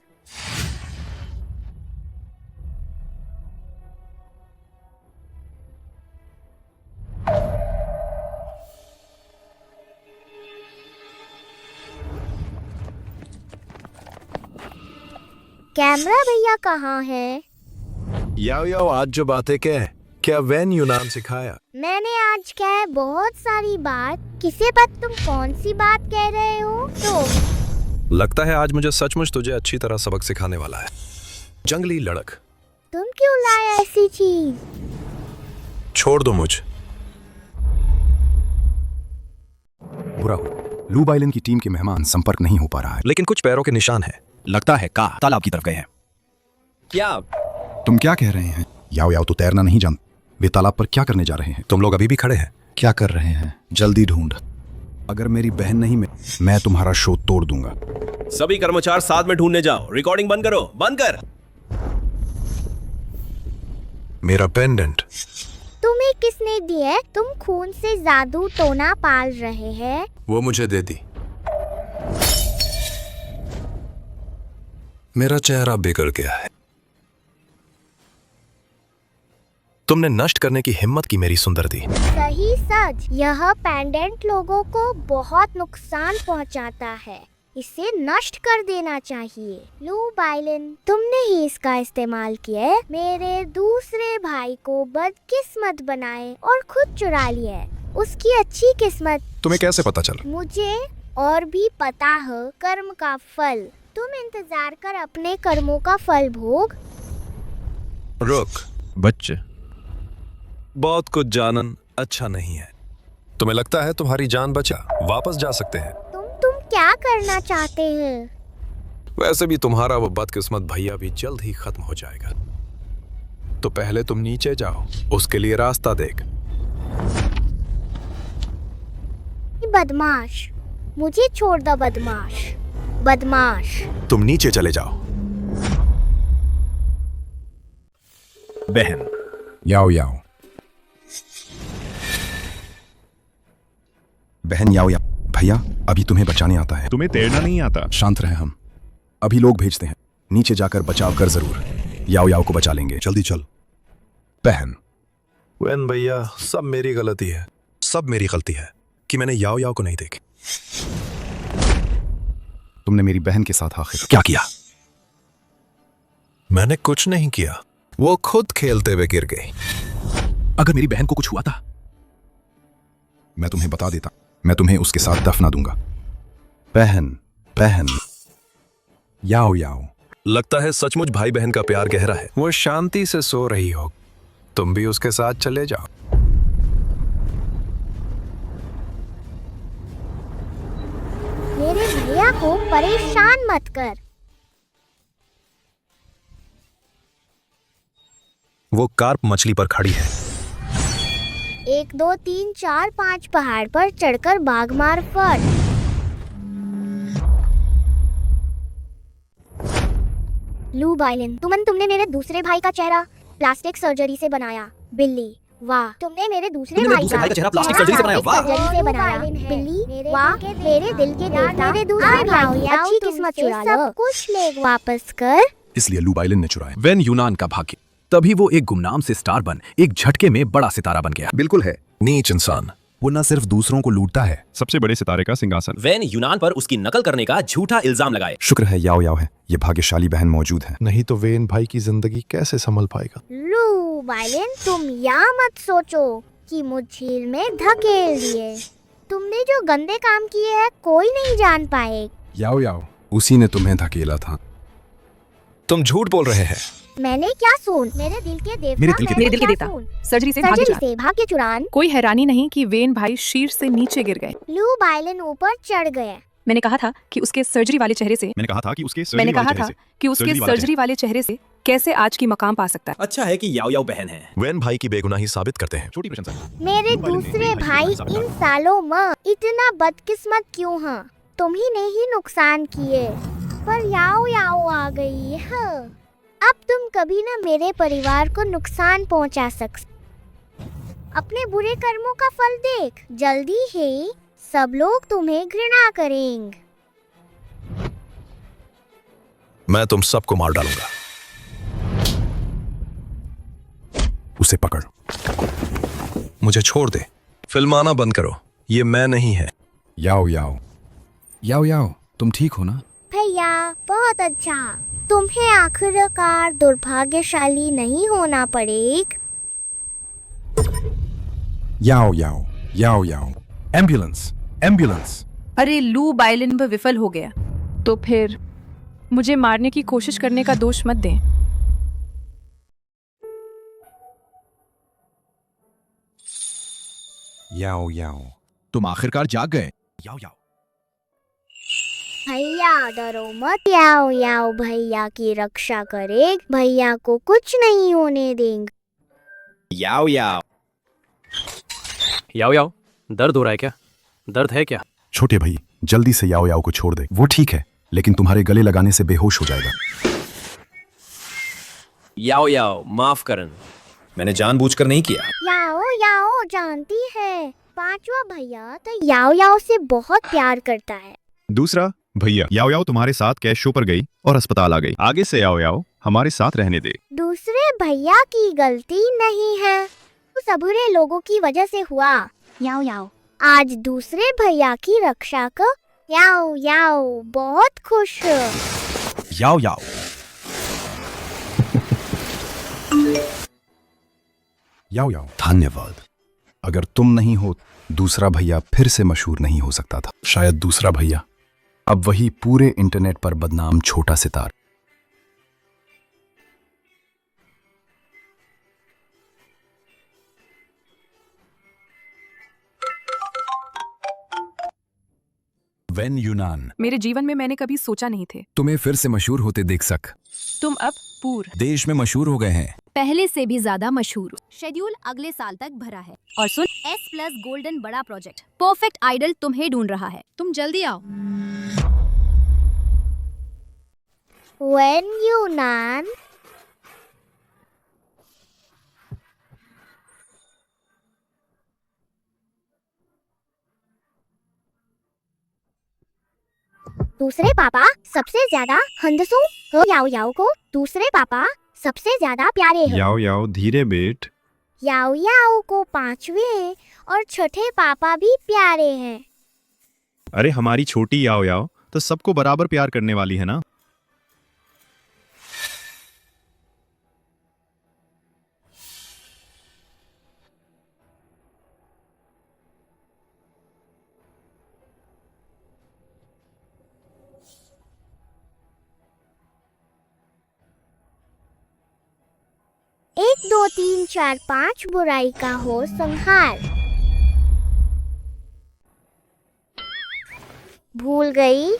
कैमरा भैया कहाँ है? याओ याओ, आज जो बातें कह, क्या वैन यूनान सिखाया? मैंने आज कह बहुत सारी बात। किसे बात? तुम कौन सी बात कह रहे हो? तो लगता है आज मुझे सचमुच तुझे अच्छी तरह सबक सिखाने वाला है। जंगली लड़क, तुम क्यों लाए ऐसी चीज? छोड़ दो मुझ। बुरा हो, लू बाइलन की टीम के मेहमान संपर्क नहीं हो पा रहा है। लेकिन कुछ पैरों के निशान है। लगता है का तालाब की तरफ गए हैं। क्या? तुम क्या कह रहे हैं? याओ याओ तो तैरना नहीं जानते। वे तालाब पर क्या करने जा रहे हैं? तुम लोग अभी भी खड़े हैं? क्या कर रहे हैं? जल्दी ढूंढ। अगर मेरी बहन नहीं मैं तुम्हारा शो तोड़ दूंगा। सभी कर्मचारी साथ में ढूंढने जाओ। रिकॉर्डिंग बंद करो, बंद कर। मेरा पेंडेंट तुम्हें किसने दिया? तुम खून से जादू टोना पाल रहे हैं। वो मुझे दे दी। मेरा चेहरा बिगड़ गया है। तुमने नष्ट करने की हिम्मत की मेरी सुंदरती। सही सच, यह पेंडेंट लोगों को बहुत नुकसान पहुंचाता है। इसे नष्ट कर देना चाहिए। लू बाइलन, तुमने ही इसका इस्तेमाल किया है। मेरे दूसरे भाई को बदकिस्मत बनाए और खुद चुरा लिया है। उसकी अच्छी किस्मत तुम्हें कैसे पता चला? मुझे और भी पता है कर्म का फल। तुम इंतजार कर अपने कर्मों का फल भोग। रुक बच्चे, बहुत कुछ जानन अच्छा नहीं है। तुम्हें लगता है तुम्हारी जान बचा? वापस जा सकते हैं। तुम क्या करना चाहते हैं? वैसे भी तुम्हारा वो बदकिस्मत भैया भी जल्द ही खत्म हो जाएगा। तो पहले तुम नीचे जाओ, उसके लिए रास्ता देख। बदमाश, मुझे छोड़ दो बदमाश। बदमाश, तुम नीचे चले जाओ। बहन, याओ याओ। बहन याओ याओ। भैया, अभी तुम्हें बचाने आता है। तुम्हें तैरना नहीं आता? शांत रहे, हम अभी लोग भेजते हैं। नीचे जाकर बचाव कर जरूर। याओ याओ को बचा लेंगे। जल्दी चल। बहन। वेन भैया, सब मेरी गलती है। सब मेरी गलती है कि मैंने याओ याओ को नहीं देखी। तुमने मेरी बहन के साथ आखिर क्या किया? मैंने कुछ नहीं किया। वो खुद खेलते हुए गिर गई। अगर मेरी बहन को कुछ हुआ था, मैं तुम्हें बता देता। मैं तुम्हें उसके साथ दफना दूंगा। बहन, बहन। याओ याओ। लगता है सचमुच भाई बहन का प्यार गहरा है। वो शांति से सो रही हो, तुम भी उसके साथ चले जाओ। मेरे भैया को परेशान मत कर। वो कार्प मछली पर खड़ी है। 1 2 3 4 5 पहाड़ पर चढ़कर बाघ मार फट। लू बाइलन, तुमने मेरे दूसरे भाई का चेहरा प्लास्टिक सर्जरी से बनाया। बिल्ली, वाह। तुमने मेरे दूसरे भाई का चेहरा प्लास्टिक सर्जरी से बनाया। वाह। सर्जरी से बनाया। बिल्ली, वाह। मेरे दिल के देवता, मेरे दूसरे भाई की अच्छी किस्मत चुरा लो। सब कुछ ले वापस कर। इसलिए लू बाइलन ने चुराया। वेन यूनान का भाग्य। तभी वो एक गुमनाम से स्टार बन एक झटके में बड़ा सितारा बन गया। बिल्कुल है। नीच इंसान। वो न सिर्फ दूसरों को लूटता है, सबसे बड़े सितारे का सिंहासन। वेन यूनान पर उसकी नकल करने का झूठा इल्जाम लगाए। शुक्र है याओ याओ है। ये भाग्यशाली बहन मौजूद है। नहीं तो वेन भाई की जिंदगी कैसे संभल पाएगा? लू बाइलन, तुम यहाँ मत सोचो कि मुझ झील में धकेल दिए। तुमने जो गंदे काम किए हैं कोई नहीं जान पाए। याओ याओ, उसी ने तुम्हें धकेला था। तुम झूठ बोल रहे हैं। मैंने क्या सुन? मेरे दिल के देवता, मेरे दिल के देवता, सर्जरी से भाग्य चुरान। कोई हैरानी नहीं कि वेन भाई शीर्ष से नीचे गिर गए। लू बाइलन ऊपर चढ़ गए। मैंने कहा था कि उसके सर्जरी वाले चेहरे से सर्जरी वाले चेहरे से कैसे आज की मकाम पा सकता है। अच्छा है कि याओ याओ बहन है। वेन भाई की बेगुनाही साबित करते हैं। छोटी प्रशंसा। मेरे दूसरे भाई इन सालों में इतना बदकिस्मत क्यों हैं? तुम ही ने ही नुकसान किए, पर याओ याओ आ गई है। अब तुम कभी ना मेरे परिवार को नुकसान पहुंचा सकते। अपने बुरे कर्मों का फल देख। जल्दी ही सब लोग तुम्हें घृणा करेंगे। मैं तुम सबको मार डालूंगा। उसे पकड़। मुझे छोड़ दे। फिल्माना बंद करो। ये मैं नहीं है। याओ याओ। याओ याओ, तुम ठीक हो ना? भैया, बहुत अच्छा। तुम्हें आखिरकार दुर्भाग्यशाली नहीं होना पड़ेगा। याओ याओ, याओ याओ। Ambulance, ambulance. अरे लू बाइलन पर विफल हो गया। तो फिर मुझे मारने की कोशिश करने का दोष मत दें। याओ याओ, तुम आखिरकार जाग गए। याओ याओ, भैया डरो मत, याओ याओ भैया की रक्षा करे, भैया को कुछ नहीं होने देंगे। याओ याओ याओ याओ, दर्द हो रहा है क्या? दर्द है क्या? छोटे भाई, जल्दी से याओ याओ को छोड़ दे। वो ठीक है, लेकिन तुम्हारे गले लगाने से बेहोश हो जाएगा। याओ याओ, माफ करन, मैंने जानबूझकर नहीं किया। याओ याओ जानती है, पांचवा भैया तो याओ याओ से बहुत प्यार करता है। दूसरा भैया, याओ याओ तुम्हारे साथ कैश शो पर गई और अस्पताल आ गई। आगे से याओ याओ हमारे साथ रहने दे। दूसरे भैया की गलती नहीं है, तो सबूरे लोगों की वजह से हुआ। याओ याओ, आज दूसरे भैया की रक्षा कर। याओ याओ बहुत खुश। याओ याओ, याओ याओ धन्यवाद। अगर तुम नहीं हो, दूसरा भैया फिर से मशहूर नहीं हो सकता था। शायद दूसरा भैया अब वही पूरे इंटरनेट पर बदनाम छोटा सितार। वेन यूनान, मेरे जीवन में मैंने कभी सोचा नहीं थे तुम्हें फिर से मशहूर होते देख सक। तुम अब पूरे देश में मशहूर हो गए हैं। पहले से भी ज्यादा मशहूर। शेड्यूल अगले साल तक भरा है। और सुन, S+ गोल्डन बड़ा प्रोजेक्ट परफेक्ट आइडल तुम्हें ढूंढ रहा है। तुम जल्दी आओ। When Yunnan दूसरे पापा सबसे ज्यादा हंदसू हो। याओ याओ को दूसरे पापा सबसे ज्यादा प्यारे हैं। याओ याओ धीरे बेट। याओ याओ को पांचवे और छठे पापा भी प्यारे हैं। अरे हमारी छोटी याओ याओ तो सबको बराबर प्यार करने वाली है ना। एक दो तीन चार पाँच बुराई का हो संहार। भूल गई,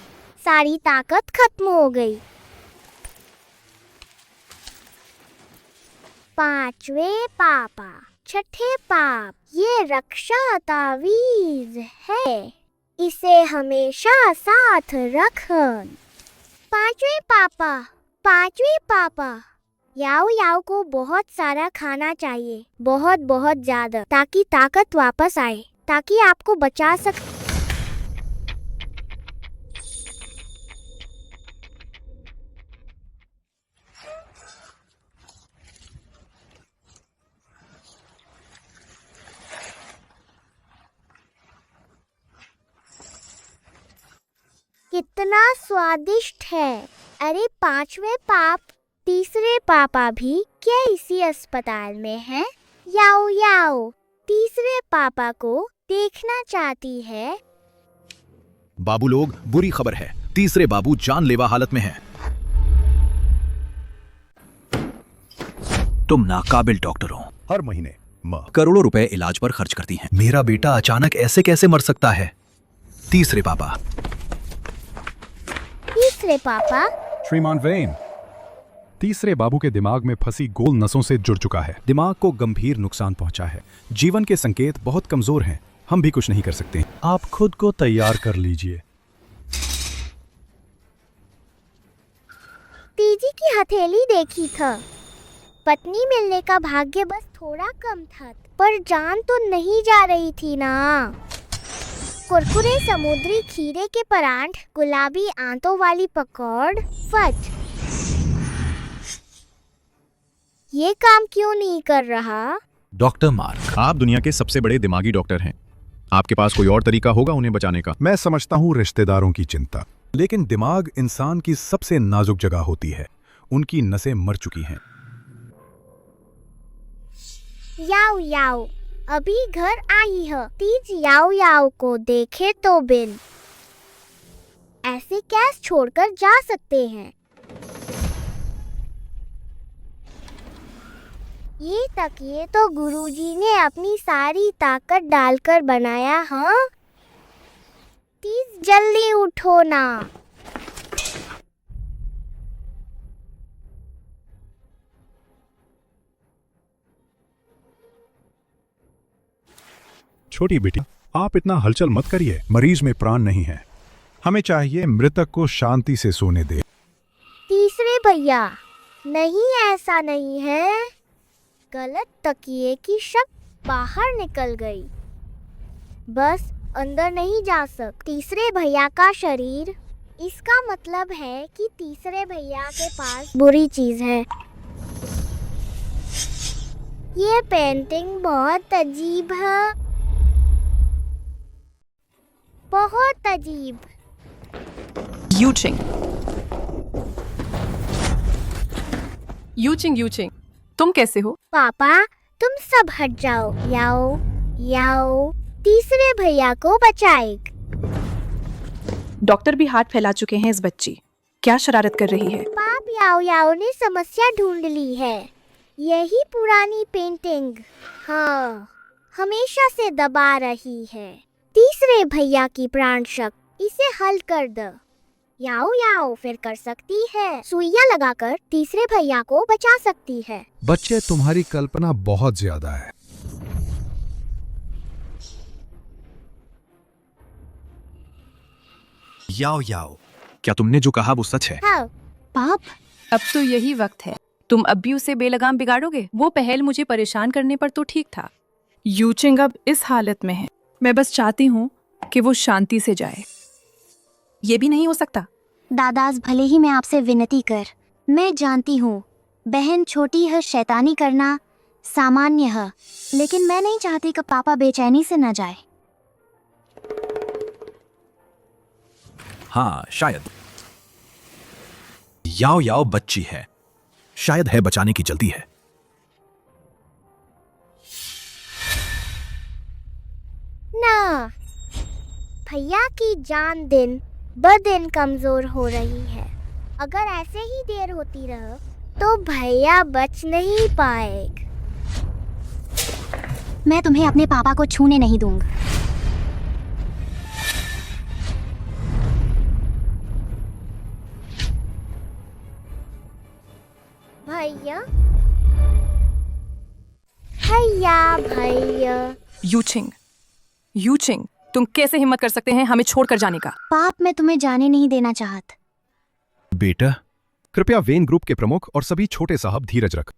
सारी ताकत खत्म हो गई। पांचवे पापा छठे पाप, ये रक्षा तावीज है, इसे हमेशा साथ रखन। पांचवे पापा याओ याओ को बहुत सारा खाना चाहिए, बहुत बहुत ज्यादा, ताकि ताकत वापस आए, ताकि आपको बचा सक। कितना स्वादिष्ट है। अरे पांचवे पाप तीसरे पापा भी क्या इसी अस्पताल में हैं? याओ याओ तीसरे पापा को देखना चाहती है। बाबू लोग, बुरी खबर है, तीसरे बाबू जानलेवा हालत में हैं। तुम नाकाबिल डॉक्टर हो। हर महीने करोड़ों रुपए इलाज पर खर्च करती हैं। मेरा बेटा अचानक ऐसे कैसे मर सकता है? तीसरे पापा। तीसरे पापा श्रीमान वेन, तीसरे बाबू के दिमाग में फंसी गोल नसों से जुड़ चुका है। दिमाग को गंभीर नुकसान पहुंचा है। जीवन के संकेत बहुत कमजोर हैं, हम भी कुछ नहीं कर सकते। आप खुद को तैयार कर लीजिए। तीजी की हथेली देखी था। पत्नी मिलने का भाग्य बस थोड़ा कम था, पर जान तो नहीं जा रही थी ना। कुरकुरे समुद्री खीरे के परांठ, गुलाबी आंतों वाली पकौड़, फट। ये काम क्यों नहीं कर रहा? डॉक्टर मार्क, आप दुनिया के सबसे बड़े दिमागी डॉक्टर हैं। आपके पास कोई और तरीका होगा उन्हें बचाने का। मैं समझता हूँ रिश्तेदारों की चिंता, लेकिन दिमाग इंसान की सबसे नाजुक जगह होती है। उनकी नसें मर चुकी हैं। याओ याओ अभी घर आई है। तीज याओ याओ को देखे तो बिन। ऐसे कैसे छोड़कर जा सकते हैं? ये तकिए तो गुरुजी ने अपनी सारी ताकत डालकर बनाया। हाँ, प्लीज जल्दी उठो ना। छोटी बेटी, आप इतना हलचल मत करिए, मरीज में प्राण नहीं है। हमें चाहिए मृतक को शांति से सोने दे। तीसरे भैया, नहीं ऐसा नहीं है। गलत तकिए की शक्ल बाहर निकल गई। बस अंदर नहीं जा सकती। तीसरे भैया का शरीर, इसका मतलब है कि तीसरे भैया के पास बुरी चीज है। ये पेंटिंग बहुत अजीब है, बहुत अजीब। यूचिंग, यूचिंग, यूचिंग, तुम कैसे हो? पापा, तुम सब हट जाओ। याओ याओ तीसरे भैया को बचाएगा। डॉक्टर भी हाथ फैला चुके हैं। इस बच्ची क्या शरारत कर रही है? पाप, याओ याओ ने समस्या ढूंढ ली है। यही पुरानी पेंटिंग, हाँ, हमेशा से दबा रही है। तीसरे भैया की प्राण शक्ति इसे हल कर दो। याओ याओ फिर कर सकती है। सुइयां लगाकर तीसरे भैया को बचा सकती है। बच्चे, तुम्हारी कल्पना बहुत ज्यादा है। याओ याओ, क्या तुमने जो कहा वो सच है? हाँ। पाप, अब तो यही वक्त है। तुम अब भी उसे बेलगाम बिगाड़ोगे? वो पहल मुझे परेशान करने पर तो ठीक था। यूचिंग अब इस हालत में है। मैं बस चाहती हूँ कि वो शांति से जाए। ये भी नहीं हो सकता। दादाज, भले ही मैं आपसे विनती कर, मैं जानती हूँ बहन छोटी है, शैतानी करना सामान्य है, लेकिन मैं नहीं चाहती कि पापा बेचैनी से न जाए। हाँ, शायद याओ याओ बच्ची है, शायद है बचाने की जल्दी है। ना, भैया की जान दिन ब दिन कमजोर हो रही है। अगर ऐसे ही देर होती रहे तो भैया बच नहीं पाएगा। मैं तुम्हें अपने पापा को छूने नहीं दूंगा। भैया, भैया, भैया। यूचिंग, यूचिंग, तुम कैसे हिम्मत कर सकते हैं हमें छोड़कर जाने का? पाप, मैं तुम्हें जाने नहीं देना चाहत। बेटा, कृपया वेन ग्रुप के प्रमुख और सभी छोटे साहब धीरज रख।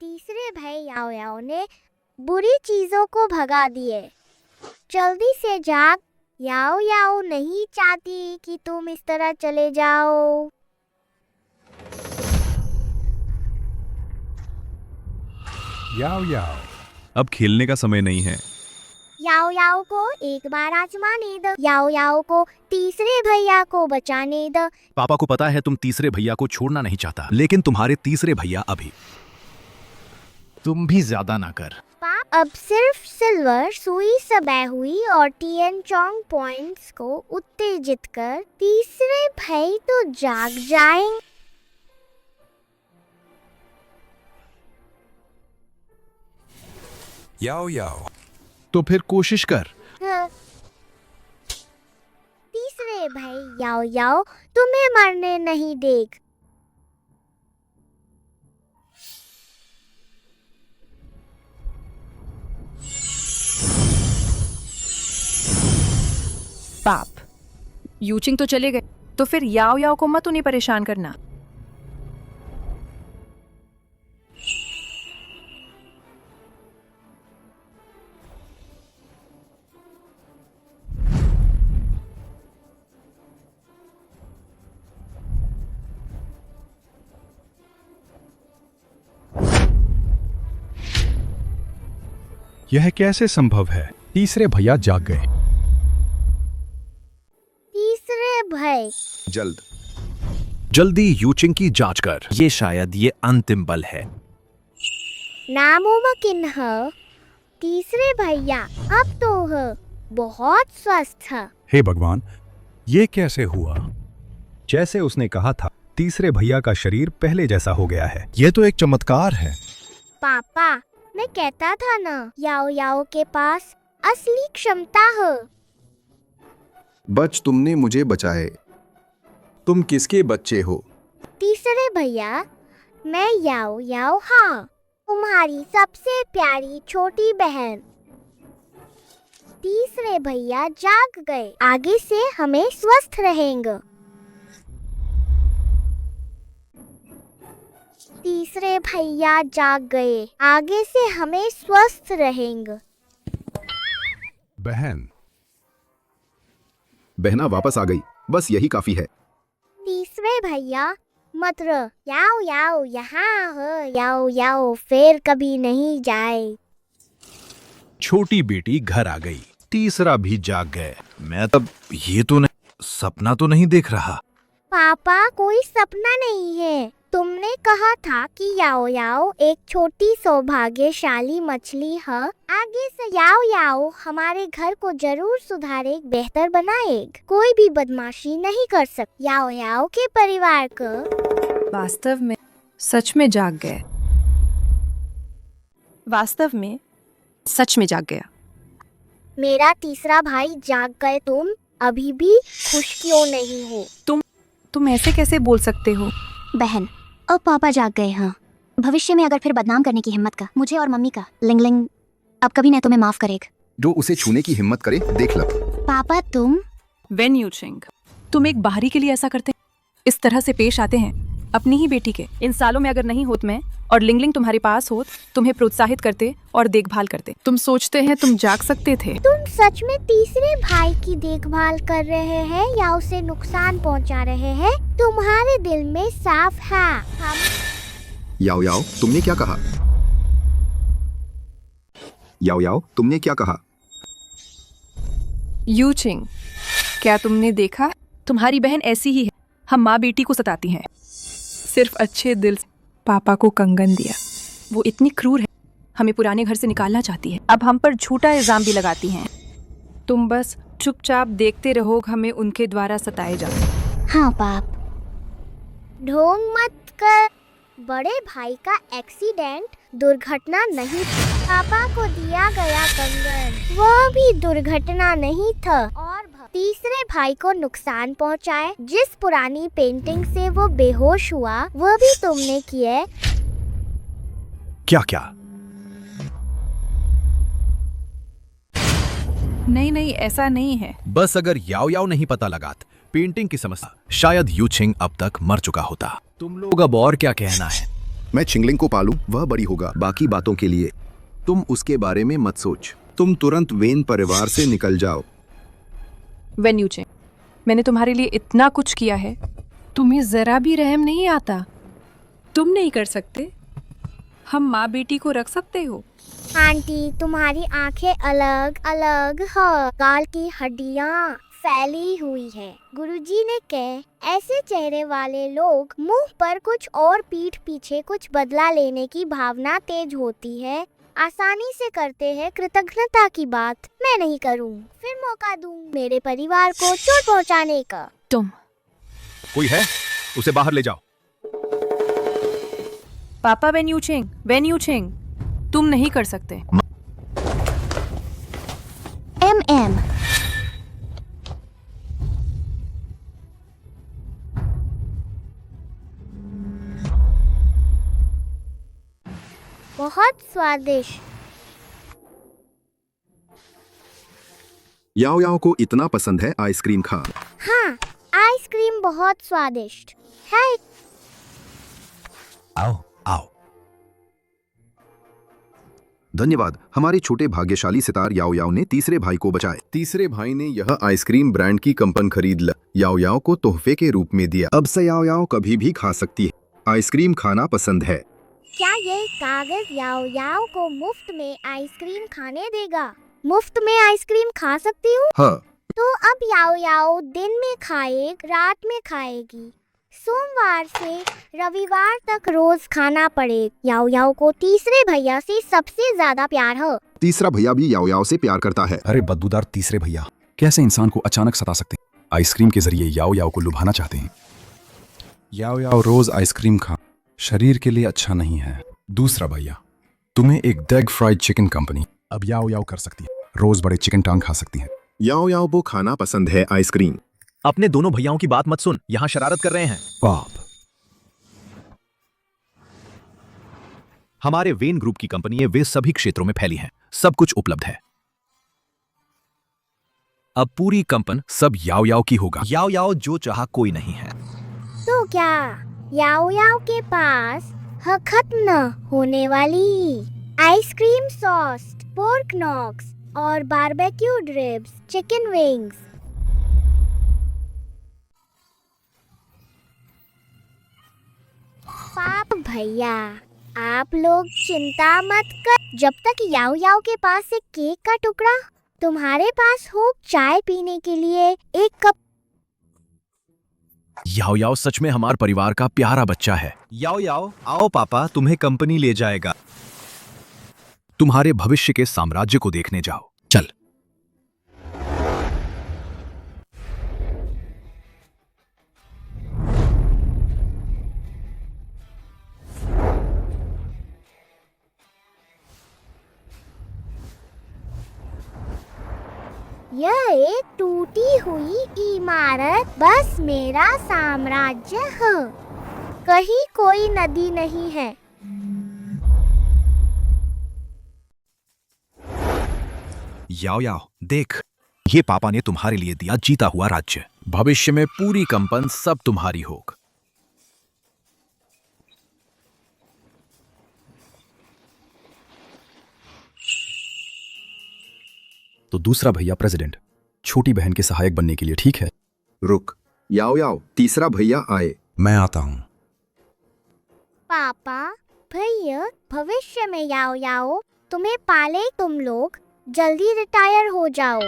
तीसरे भाई याओ याओ ने बुरी चीजों को भगा दिए। जल्दी से जाग। याओ याओ नहीं चाहती कि तुम इस तरह चले जाओ। याओ याओ, अब खेलने का समय नहीं है। याओ याओ को एक बार आजमाने दो। याओ याओ को तीसरे भैया को बचाने दो। पापा को पता है तुम तीसरे भैया को छोड़ना नहीं चाहता, लेकिन तुम्हारे तीसरे भैया अभी। तुम भी ज्यादा ना कर। पाप, अब सिर्फ सिल्वर सुई सबे हुई और टीएन चोंग पॉइंट्स को उत्तेजित कर तीसरे भाई तो जाग जाएं। याओ याओ, तो फिर कोशिश कर। हाँ। तीसरे भाई याओ याओ तुम्हें मरने नहीं देगा। पाप, यूचिंग तो चले गए, तो फिर याओ याओ को मत उन्हें परेशान करना। यह कैसे संभव है? तीसरे भैया जाग गए। तीसरे भाई, जल्दी यूचिंग की जांच कर। ये शायद ये अंतिम बल है। नामुमकिन है। तीसरे भैया अब तो है बहुत स्वस्थ है। हे भगवान, ये कैसे हुआ? जैसे उसने कहा था, तीसरे भैया का शरीर पहले जैसा हो गया है। ये तो एक चमत्कार है। पापा, मैं कहता था ना, याओ याओ के पास असली क्षमता है। बच, तुमने मुझे बचाए। तुम किसके बच्चे हो? तीसरे भैया, मैं याओ याओ, हाँ, तुम्हारी सबसे प्यारी छोटी बहन। तीसरे भैया जाग गए, आगे से हमें स्वस्थ रहेंगे। तीसरे भैया जाग गए, आगे से हमें स्वस्थ रहेंगे। बहना वापस आ गई, बस यही काफी है। तीसरे भैया मत रहो, याओ याओ यहाँ है, याओ याओ फिर कभी नहीं जाए। छोटी बेटी घर आ गई, तीसरा भी जाग गए। मैं तब ये तो नहीं, सपना तो नहीं देख रहा। पापा, कोई सपना नहीं है। तुमने कहा था कि याओ याओ एक छोटी सौभाग्यशाली मछली है। आगे से याओ याओ हमारे घर को जरूर सुधारे, बेहतर बनाएगा। कोई भी बदमाशी नहीं कर सकता। याओ याओ के परिवार को वास्तव में सच में जाग गए। वास्तव में सच में जाग गया। मेरा तीसरा भाई जाग गए, तुम अभी भी खुश क्यों नहीं हो? तुम ऐसे कैसे बोल सकते हो? बहन, अब पापा जाग गए। हाँ, भविष्य में अगर फिर बदनाम करने की हिम्मत का मुझे और मम्मी का लिंग लिंग अब कभी न तुम्हें माफ करेगा। जो उसे छूने की हिम्मत करे, देख लो। पापा तुम वेन यूचिंग, तुम एक बाहरी के लिए ऐसा करते, इस तरह से पेश आते हैं अपनी ही बेटी के। इन सालों में अगर नहीं होत मैं और लिंगलिंग तुम्हारे पास होत, तुम्हें प्रोत्साहित करते और देखभाल करते। तुम सोचते हैं तुम जाग सकते थे? तुम सच में तीसरे भाई की देखभाल कर रहे हैं या उसे नुकसान पहुंचा रहे हैं? तुम्हारे दिल में साफ है। हम याओ याओ, तुमने क्या कहा? याओ याओ, तुमने क्या कहा? यूचिंग, क्या तुमने देखा? तुम्हारी बहन ऐसी ही है। हम माँ बेटी को सताती हैं। सिर्फ अच्छे दिल से पापा को कंगन दिया। वो इतनी क्रूर है, हमें पुराने घर से निकालना चाहती है। अब हम पर झूठा इल्जाम भी लगाती हैं। तुम बस चुपचाप देखते रहो, हमें उनके द्वारा सताए जाओ। हाँ पाप, ढोंग मत कर। बड़े भाई का एक्सीडेंट दुर्घटना नहीं था। पापा को दिया गया कंगन वो भी दुर्घटना नहीं था। और तीसरे भाई को नुकसान पहुंचाए, जिस पुरानी पेंटिंग से वो बेहोश हुआ, वो भी तुमने किए। क्या क्या? नहीं नहीं, ऐसा नहीं है। बस अगर याओ याओ नहीं पता लगात पेंटिंग की समस्या, शायद यूचिंग अब तक मर चुका होता। तुम लोग अब और क्या कहना है? मैं चिंगलिंग को पालूं, वह बड़ी होगा। बाकी बातों के लिए तुम उसके बारे में मत सोच। तुम तुरंत वेन परिवार से निकल जाओ। वेन यूचिंग, मैंने तुम्हारे लिए इतना कुछ किया है, तुम्हें जरा भी रहम नहीं आता? तुम नहीं कर सकते? हम माँ बेटी को रख सकते हो? आंटी, तुम्हारी आंखें अलग अलग है, गाल की हड्डियाँ फैली हुई है। गुरुजी ने कहा, ऐसे चेहरे वाले लोग मुंह पर कुछ और पीठ पीछे कुछ बदला लेने की भावना तेज होती है, आसानी से करते हैं कृतज्ञता की बात। मैं नहीं करूं, फिर मौका दूं मेरे परिवार को चोट पहुंचाने का। तुम कोई है? उसे बाहर ले जाओ। पापा, वेन यूचिंग, तुम नहीं कर सकते। एम बहुत स्वादिष्ट। याओ याओ को इतना पसंद है आइसक्रीम खा। हाँ, आइसक्रीम बहुत स्वादिष्ट है। आओ आओ। धन्यवाद, हमारे छोटे भाग्यशाली सितार याओ याओ ने तीसरे भाई को बचाए। तीसरे भाई ने यह आइसक्रीम ब्रांड की कंपन खरीद ला, याओ याओ को तोहफे के रूप में दिया। अब से याओ याओ कभी भी खा सकती है। आइसक्रीम खाना पसंद है। क्या ये कागज याओ याओ को मुफ्त में आइसक्रीम खाने देगा? मुफ्त में आइसक्रीम खा सकती हूँ? हाँ। तो अब याओ याओ दिन में खाएगी, रात में खाएगी। सोमवार से रविवार तक रोज खाना पड़ेगा। याओ याओ को तीसरे भैया से सबसे ज्यादा प्यार है। तीसरा भैया भी याओ याओ से प्यार करता है। अरे बदबूदार तीसरे भैया कैसे इंसान को अचानक सता सकते हैं? आइसक्रीम के जरिए याओ याओ को लुभाना चाहते हैं। याओ याओ रोज आइसक्रीम खा शरीर के लिए अच्छा नहीं है। दूसरा भैया तुम्हें एक डेग फ्राइड चिकन कंपनी अब याओ याओ कर सकती है। रोज बड़े चिकन टांग खा सकती है। याओ याओ वो खाना पसंद है आइसक्रीम। अपने दोनों भैयाओं की बात मत सुन, यहाँ शरारत कर रहे हैं। बाप हमारे वेन ग्रुप की कंपनी वे सभी क्षेत्रों में फैली हैं, सब कुछ उपलब्ध है। अब पूरी कंपन सब याओ याओ की होगा। याओ याओ जो चाहा कोई नहीं है। तो क्या याओ याओ के पास है खत्म न होने वाली आइसक्रीम सॉस, पोर्क नॉक्स और बारबेक्यूड रिब्स, चिकन विंग्स? पाप भैया आप लोग चिंता मत कर। जब तक याओ याओ के पास एक केक का टुकड़ा, तुम्हारे पास हो चाय पीने के लिए एक कप। याओ याओ सच में हमारे परिवार का प्यारा बच्चा है। याओ याओ आओ पापा तुम्हें कंपनी ले जाएगा। तुम्हारे भविष्य के साम्राज्य को देखने जाओ। चल। यह एक टूटी हुई इमारत बस मेरा साम्राज्य है। कहीं कोई नदी नहीं है। याओ याओ देख, ये पापा ने तुम्हारे लिए दिया जीता हुआ राज्य। भविष्य में पूरी कंपन सब तुम्हारी होगी। तो दूसरा भैया प्रेसिडेंट छोटी बहन के सहायक बनने के लिए ठीक है। रुक, याओ याओ तीसरा भैया आए। मैं आता हूँ। पापा भैया भविष्य में याओ याओ तुम्हें पाले, तुम लोग जल्दी रिटायर हो जाओ।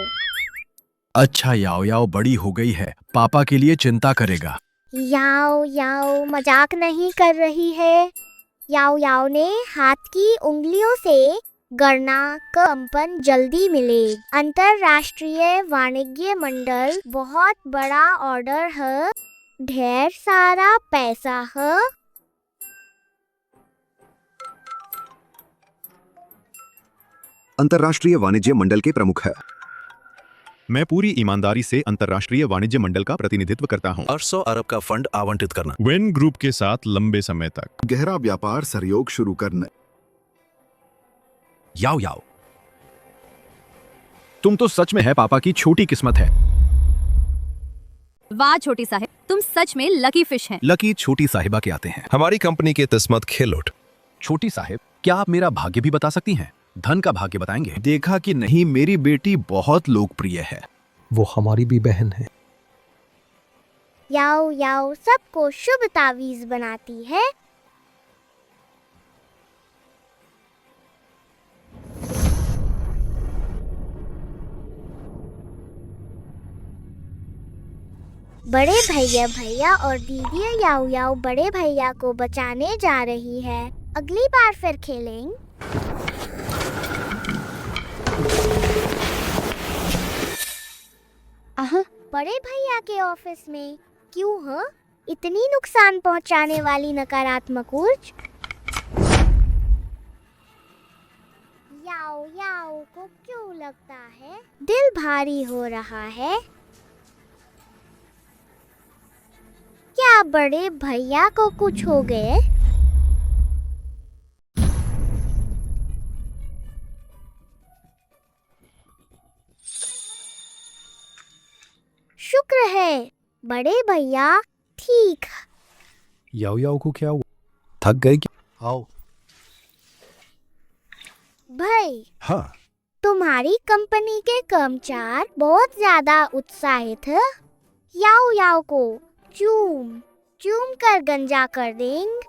अच्छा याओ याओ बड़ी हो गई है, पापा के लिए चिंता करेगा। याओ याओ मजाक नहीं कर रही है। याओ याओ ने हाथ की उंगलियों से गणना कंपन जल्दी मिले। अंतरराष्ट्रीय वाणिज्य मंडल बहुत बड़ा ऑर्डर है, ढेर सारा पैसा है। अंतर्राष्ट्रीय वाणिज्य मंडल के प्रमुख है। मैं पूरी ईमानदारी से अंतर्राष्ट्रीय वाणिज्य मंडल का प्रतिनिधित्व करता हूँ। 800 अरब का फंड आवंटित करना। वेन ग्रुप के साथ लंबे समय तक गहरा व्यापार सहयोग शुरू करना। याओ याओ तुम तो सच में है पापा की छोटी किस्मत है। वाह छोटी साहिब, तुम सच में लकी फिश हैं। लकी छोटी साहिबा के आते हैं। हमारी कंपनी की किस्मत खेलुट। छोटी साहिब क्या आप मेरा भाग्य भी बता सकती हैं? धन का भाग्य बताएंगे? देखा कि नहीं, मेरी बेटी बहुत लोकप्रिय है। वो हमारी भी बहन है। याओ याओ सबको शुभ तावीज बनाती है। बड़े भैया और दीदी याओ याओ बड़े भैया को बचाने जा रही है। अगली बार फिर खेलेंगे। बड़े भैया के ऑफिस में क्यों है इतनी नुकसान पहुंचाने वाली नकारात्मक ऊर्जा? याओ याओ को क्यों लगता है दिल भारी हो रहा है? क्या बड़े भैया को कुछ हो गए? शुक्र है बड़े भैया ठीक। याओ याओ को क्या हुआ? थक गए क्या? आओ। भाई हाँ, तुम्हारी कंपनी के कर्मचारी बहुत ज्यादा उत्साहित है। याओ याओ को चूम कर गंजा कर देंगे।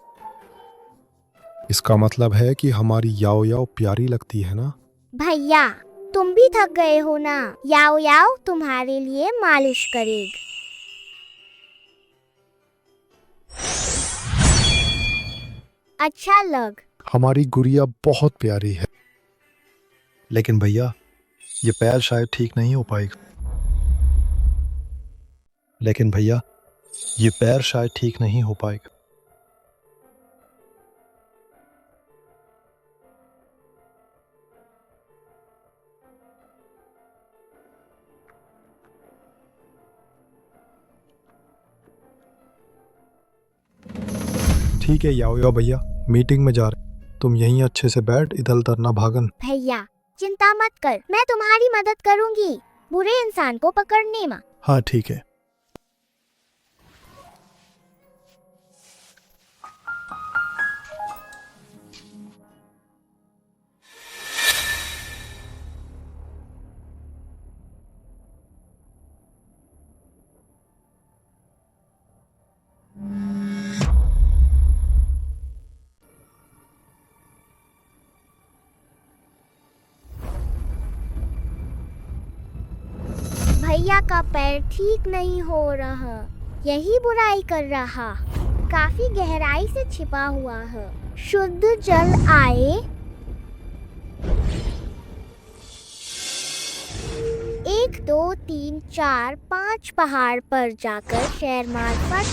इसका मतलब है कि हमारी याओ याओ प्यारी लगती है ना? भैया तुम भी थक गए हो ना? याओ याओ तुम्हारे लिए मालिश करेगा। अच्छा लग। हमारी गुड़िया बहुत प्यारी है। लेकिन भैया ये पैर शायद ठीक नहीं हो पाएगा। लेकिन भैया ये पैर शायद ठीक नहीं हो पाएगा। ठीक है याओ याओ भैया, मीटिंग में जा रहे, तुम यहीं अच्छे से बैठ, इधर उधर ना भागन। भैया चिंता मत कर, मैं तुम्हारी मदद करूंगी बुरे इंसान को पकड़ने में। हाँ ठीक है। भैया का पैर ठीक नहीं हो रहा, यही बुराई कर रहा, काफी गहराई से छिपा हुआ है। शुद्ध जल आए, 1 2 3 4 5 पहाड़ पर जाकर शहर मार्फत।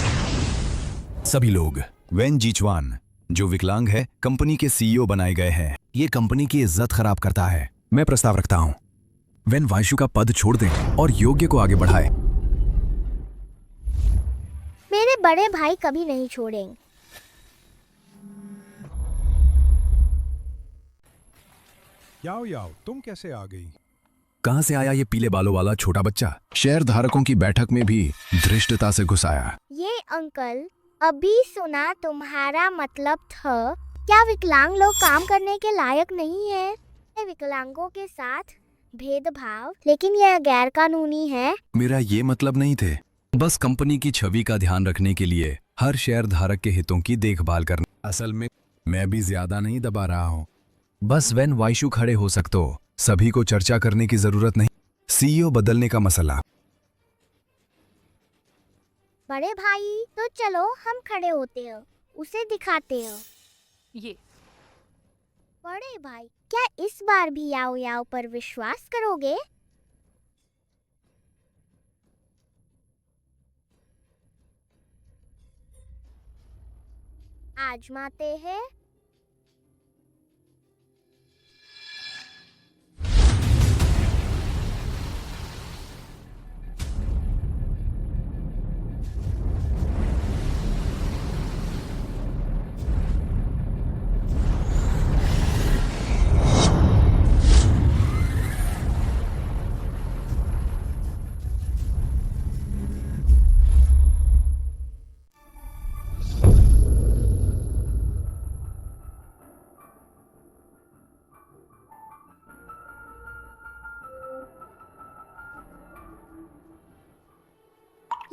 सभी लोग वेन जीचवान जो विकलांग है कंपनी के सीईओ बनाए गए हैं। ये कंपनी की इज्जत खराब करता है। मैं प्रस्ताव रखता हूँ वेन वाइशु का पद छोड़ दें और योग्य को आगे बढ़ाए। मेरे बड़े भाई कभी नहीं छोड़ेंगे। याओ याओ, तुम कैसे आ गई? कहां से आया ये पीले बालों वाला छोटा बच्चा? शेयर धारकों की बैठक में भी धृष्टता से घुस आया। ये अंकल, अभी सुना तुम्हारा मतलब था क्या विकलांग लोग काम करने के लायक नहीं है? विकलांगों के साथ भेदभाव, लेकिन यह गैर कानूनी है। मेरा ये मतलब नहीं थे, बस कंपनी की छवि का ध्यान रखने के लिए हर शेयर धारक के हितों की देखभाल करना। असल में मैं भी ज्यादा नहीं दबा रहा हूँ, बस वेन वाइशु खड़े हो सकते हो सभी को चर्चा करने की जरूरत नहीं। सीईओ बदलने का मसला। बड़े भाई तो चलो हम खड़े होते हैं, उसे दिखाते हैं। ये बड़े भाई, क्या इस बार भी याओ याओ पर विश्वास करोगे? आजमाते हैं।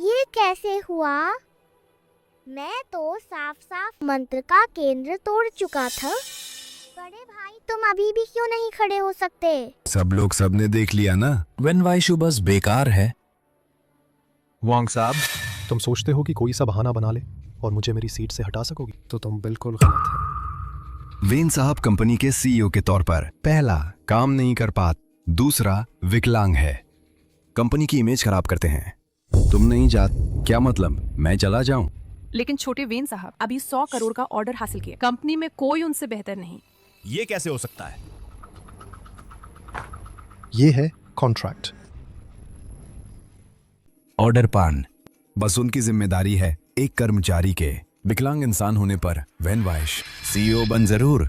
ये कैसे हुआ? मैं तो साफ साफ मंत्र का केंद्र तोड़ चुका था। बड़े भाई तुम अभी भी क्यों नहीं खड़े हो सकते? सब लोग सबने देख लिया ना, वेन वाइशु बस बेकार है। वांग साहब, तुम सोचते हो कि कोई सा बहाना बना ले और मुझे मेरी सीट से हटा सकोगी, तो तुम बिल्कुल गलत है। वेन साहब कंपनी के सीईओ के तौर पर पहला काम नहीं कर पाते, दूसरा विकलांग है, कंपनी की इमेज खराब करते हैं। तुम नहीं जात, क्या मतलब मैं चला जाऊं? लेकिन छोटे वेन साहब अभी 100 करोड़ का ऑर्डर हासिल किया, कंपनी में कोई उनसे बेहतर नहीं। ये कैसे हो सकता है? ये है कॉन्ट्रैक्ट। ऑर्डर पान बस उनकी जिम्मेदारी है, एक कर्मचारी के विकलांग इंसान होने पर वेन वाइश सीईओ बन जरूर,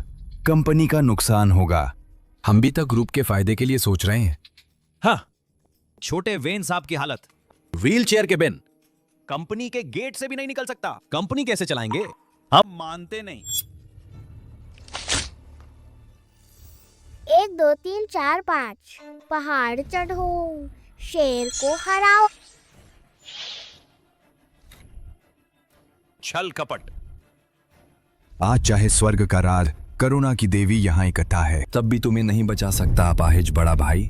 कंपनी का नुकसान होगा। हम भी तक ग्रुप के फायदे के लिए सोच रहे हैं। हाँ, छोटे वेन साहब की हालत, व्हील चेयर के बिन कंपनी के गेट से भी नहीं निकल सकता। कंपनी कैसे चलाएंगे? हम मानते नहीं। 1 2 3 4 5 पहाड़ चढ़ो, शेर को हराओ। छल कपट। आज चाहे स्वर्ग का राज, करुणा की देवी यहाँ इकट्ठा है, तब भी तुम्हें नहीं बचा सकता अपाहिज बड़ा भाई।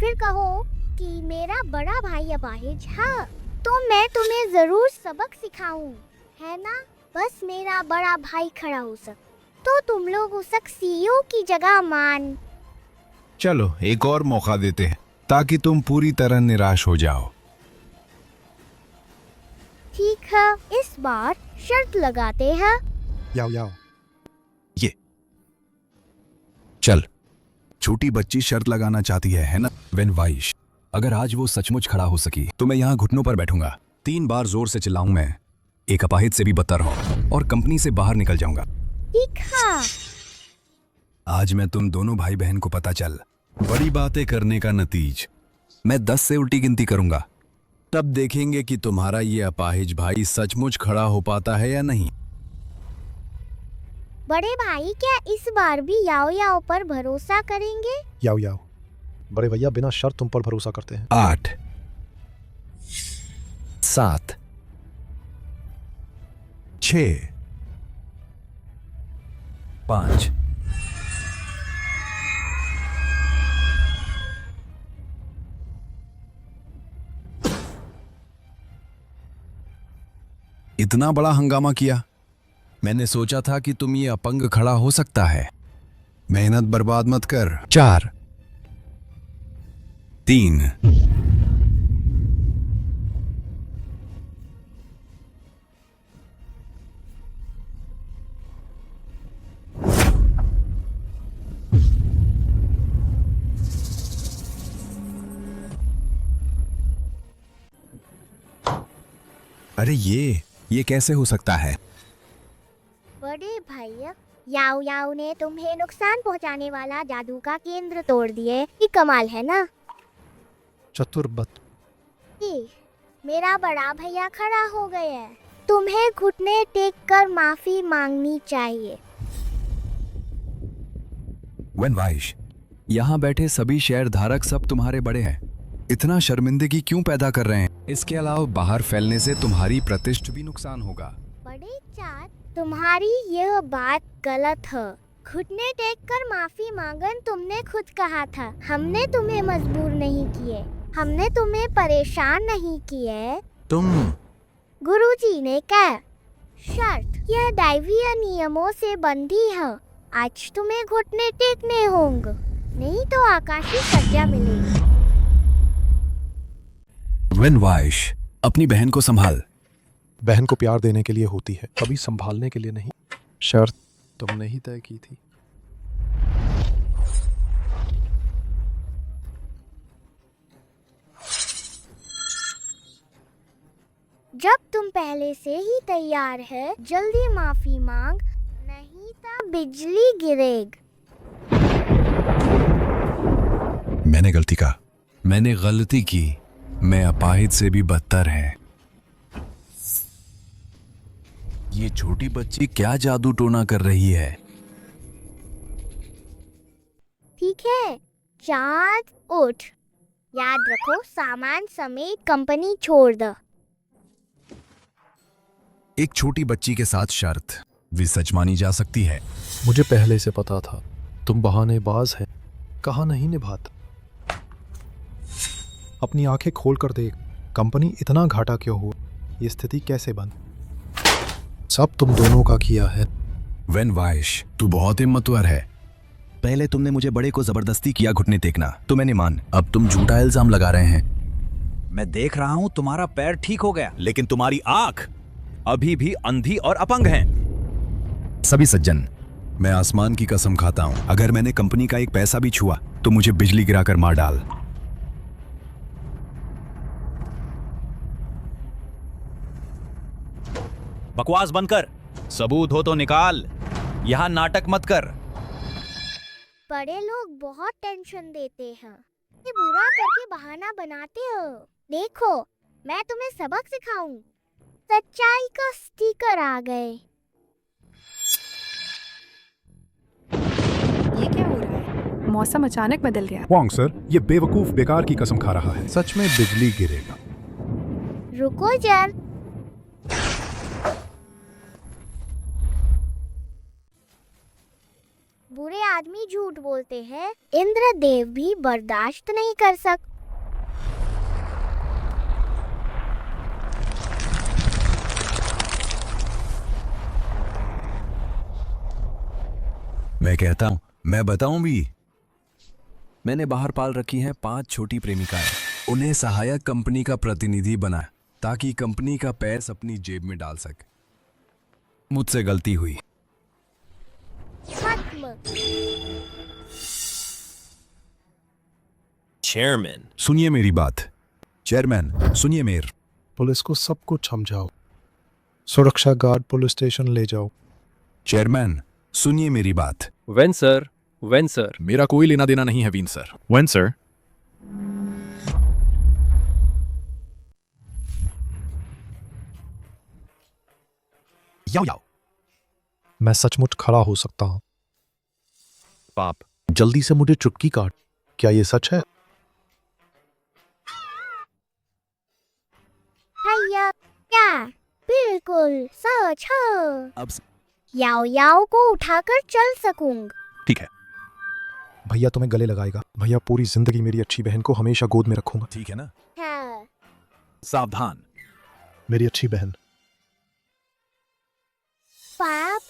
फिर कहो कि मेरा बड़ा भाई अपाहिज है, तो मैं तुम्हें जरूर सबक सिखाऊं, है ना? बस मेरा बड़ा भाई खड़ा हो सक तो तुम लोग उस सीईओ की जगह मान चलो एक और मौका देते हैं ताकि तुम पूरी तरह निराश हो जाओ। ठीक है, इस बार शर्त लगाते हैं। याओ याओ, ये चल, छोटी बच्ची शर्त लगाना चाहती है ना? वेन वाइश, अगर आज वो सचमुच खड़ा हो सकी तो मैं यहाँ घुटनों पर बैठूंगा, 3 बार जोर से चिल्लाऊं मैं, एक अपाहिज से भी बदतर हो, और कंपनी से बाहर निकल जाऊंगा। ठीक है। आज मैं तुम दोनों भाई बहन को पता चल बड़ी बातें करने का नतीज। मैं 10 से उल्टी गिनती करूंगा, तब देखेंगे कि तुम्हारा ये अपाहिज भाई सचमुच खड़ा हो पाता है या नहीं। बड़े भाई, क्या इस बार भी याओ याओ पर भरोसा करेंगे? याओ याओ, बड़े भैया बिना शर्त तुम पर भरोसा करते हैं। 8 7 6 5 इतना बड़ा हंगामा किया। मैंने सोचा था कि तुम ये अपंग खड़ा हो सकता है। मेहनत बर्बाद मत कर। 4 3 अरे ये कैसे हो सकता है? बड़े भैया, याओ याओ ने तुम्हें नुकसान पहुंचाने वाला जादू का केंद्र तोड़ दिए। ये कमाल है ना? चतुर मेरा बड़ा भैया खड़ा हो गया है। तुम्हें घुटने टेक कर माफी मांगनी चाहिए। वनवाइश, यहाँ बैठे सभी शेयर धारक सब तुम्हारे बड़े हैं, इतना शर्मिंदगी क्यों पैदा कर रहे हैं? इसके अलावा बाहर फैलने से तुम्हारी प्रतिष्ठा भी नुकसान होगा। बड़े चार, तुम्हारी यह बात गलत है। घुटने टेक कर माफी मांगन तुमने खुद कहा था। हमने तुम्हें मजबूर नहीं किए, हमने तुम्हें परेशान नहीं किए। तुम गुरुजी ने कहा शर्त, यह दैवीय नियमों से बंधी है। आज तुम्हें घुटने टेकने होंगे, नहीं तो आकाशी सजा मिलेगी। वनवाइश, अपनी बहन को संभाल। बहन को प्यार देने के लिए होती है, कभी संभालने के लिए नहीं। शर्त तुमने ही तय की थी। जब तुम पहले से ही तैयार है, जल्दी माफी मांग, नहीं तो बिजली गिरेगी। मैंने गलती की। मैं अपाहिज से भी बदतर है। ये छोटी बच्ची क्या जादू टोना कर रही है? ठीक है, चाँद उठ। याद रखो, सामान समेत कंपनी छोड़ दो। एक छोटी बच्ची के साथ शर्त भी सच मानी जा सकती है। मुझे पहले से पता था तुम बहानेबाज है, कहा नहीं निभाता। अपनी आंखें खोल कर देख, कंपनी इतना घाटा क्यों हुआ, ये स्थिति कैसे बन, सब तुम दोनों का किया है। वनवाइश, तू बहुत हिम्मतवर है। पहले तुमने मुझे बड़े को जबरदस्ती किया घुटने टेकना, तो मैंने मान। अब तुम झूठा इल्जाम लगा रहे हैं। मैं देख रहा हूं तुम्हारा पैर ठीक हो गया, लेकिन तुम्हारी आंख अभी भी अंधी और अपंग है। सभी सज्जन, मैं आसमान की कसम खाता हूं, अगर मैंने कंपनी का एक पैसा भी छुआ तो मुझे बिजली गिराकर मार डाल। बकवास बंद कर, सबूत हो तो निकाल, यहां नाटक मत कर। बड़े लोग बहुत टेंशन देते हैं, ये बुरा करके बहाना बनाते हो। देखो, मैं तुम्हें सबक सिखाऊं। सच्चाई का स्टिकर आ गए। ये क्या हो रहा है? मौसम अचानक बदल गया। वांग सर, ये बेवकूफ बेकार की कसम खा रहा है। सच में बिजली गिरेगा। रुको जन, बुरे आदमी झूठ बोलते हैं, इंद्रदेव भी बर्दाश्त नहीं कर सकते। मैं कहता हूं, मैं बताऊं भी। मैंने बाहर पाल रखी हैं 5 छोटी प्रेमिकाएं। उन्हें सहायक कंपनी का प्रतिनिधि बनाए ताकि कंपनी का पैस अपनी जेब में डाल सके। मुझसे गलती हुई। खत्म। चेयरमैन, सुनिए मेरी बात। चेयरमैन सुनिए मेर। पुलिस को सब कुछ समझाओ, सुरक्षा गार्ड पुलिस स्टेशन ले जाओ। चेयरमैन सुनिए मेरी बात। When sir, when sir. मेरा कोई लेना देना नहीं है वीन सर। When sir. याओ याओ, मैं सचमुच खड़ा हो सकता हूँ। पाप, जल्दी से मुझे चुटकी काट। क्या ये सच है? भैया, क्या बिल्कुल सच है। अब याओ याओ को उठाकर चल सकूंगा। ठीक है। भैया तुम्हें गले लगाएगा। भैया पूरी जिंदगी मेरी अच्छी बहन को हमेशा गोद में रखूंगा। ठीक है ना? हाँ। सावधान। मेरी अच्छी बहन। पाप,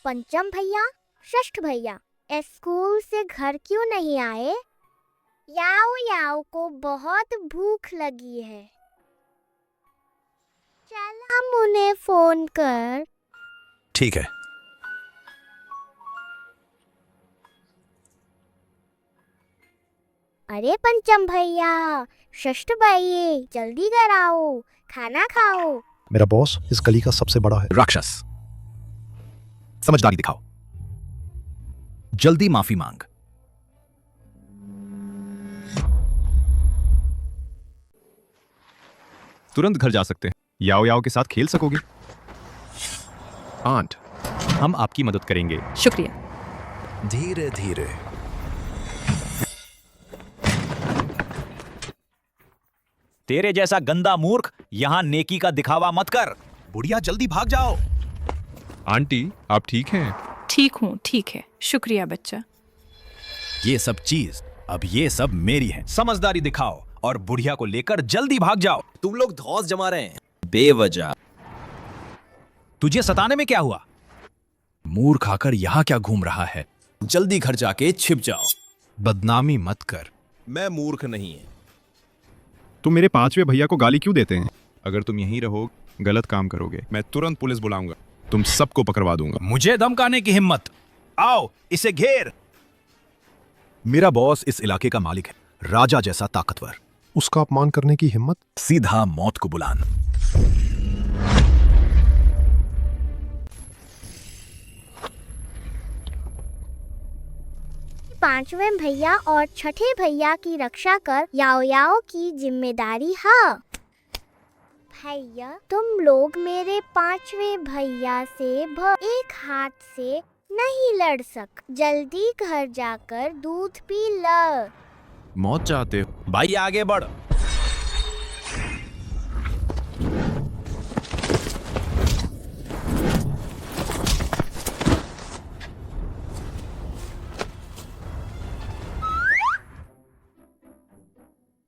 पंचम भैया, षष्ठ भैया स्कूल से घर क्यों नहीं आए? याओ याओ को बहुत भूख लगी है। चल हम उन्हें फोन कर। ठीक है। अरे पंचम भैया, षष्ठ भाई, जल्दी कराओ, खाना खाओ। मेरा बॉस इस गली का सबसे बड़ा है। राक्षस, समझदारी दिखाओ। जल्दी माफी मांग। तुरंत घर जा सकते हैं। याओ याओ के साथ खेल सकोगे? आंट, हम आपकी मदद करेंगे। शुक्रिया। धीरे धीरे। तेरे जैसा गंदा मूर्ख यहां नेकी का दिखावा मत कर। बुढ़िया जल्दी भाग जाओ। आंटी, आप ठीक हैं? ठीक हूँ, ठीक है। शुक्रिया बच्चा। ये सब चीज अब ये सब मेरी है। समझदारी दिखाओ और बुढ़िया को लेकर जल्दी भाग जाओ। तुम लोग धौस जमा रहे हैं बेवजह। तुझे सताने में क्या हुआ? मूर्ख आकर यहां क्या घूम रहा है? जल्दी घर जाके छिप जाओ। बदनामी मत कर। मैं मूर्ख नहीं है। तुम मेरे 5वें भैया को गाली क्यों देते हैं? अगर तुम यहीं रहो, गलत काम करोगे। मैं तुरंत पुलिस बुलाऊंगा। तुम सबको पकड़वा दूंगा। मुझे धमकाने की हिम्मत? आओ इसे घेर। मेरा बॉस इस इलाके का मालिक है, राजा जैसा ताकतवर। उसका अपमान करने की हिम्मत? सीधा मौत को बुलान। पांचवें भैया और छठे भैया की रक्षा कर याओ याओ की जिम्मेदारी है। भैया, तुम लोग मेरे पांचवें भैया से एक हाथ से नहीं लड़ सक। जल्दी घर जाकर दूध पी ल। मौत चाहते हो? भाई आगे बढ़।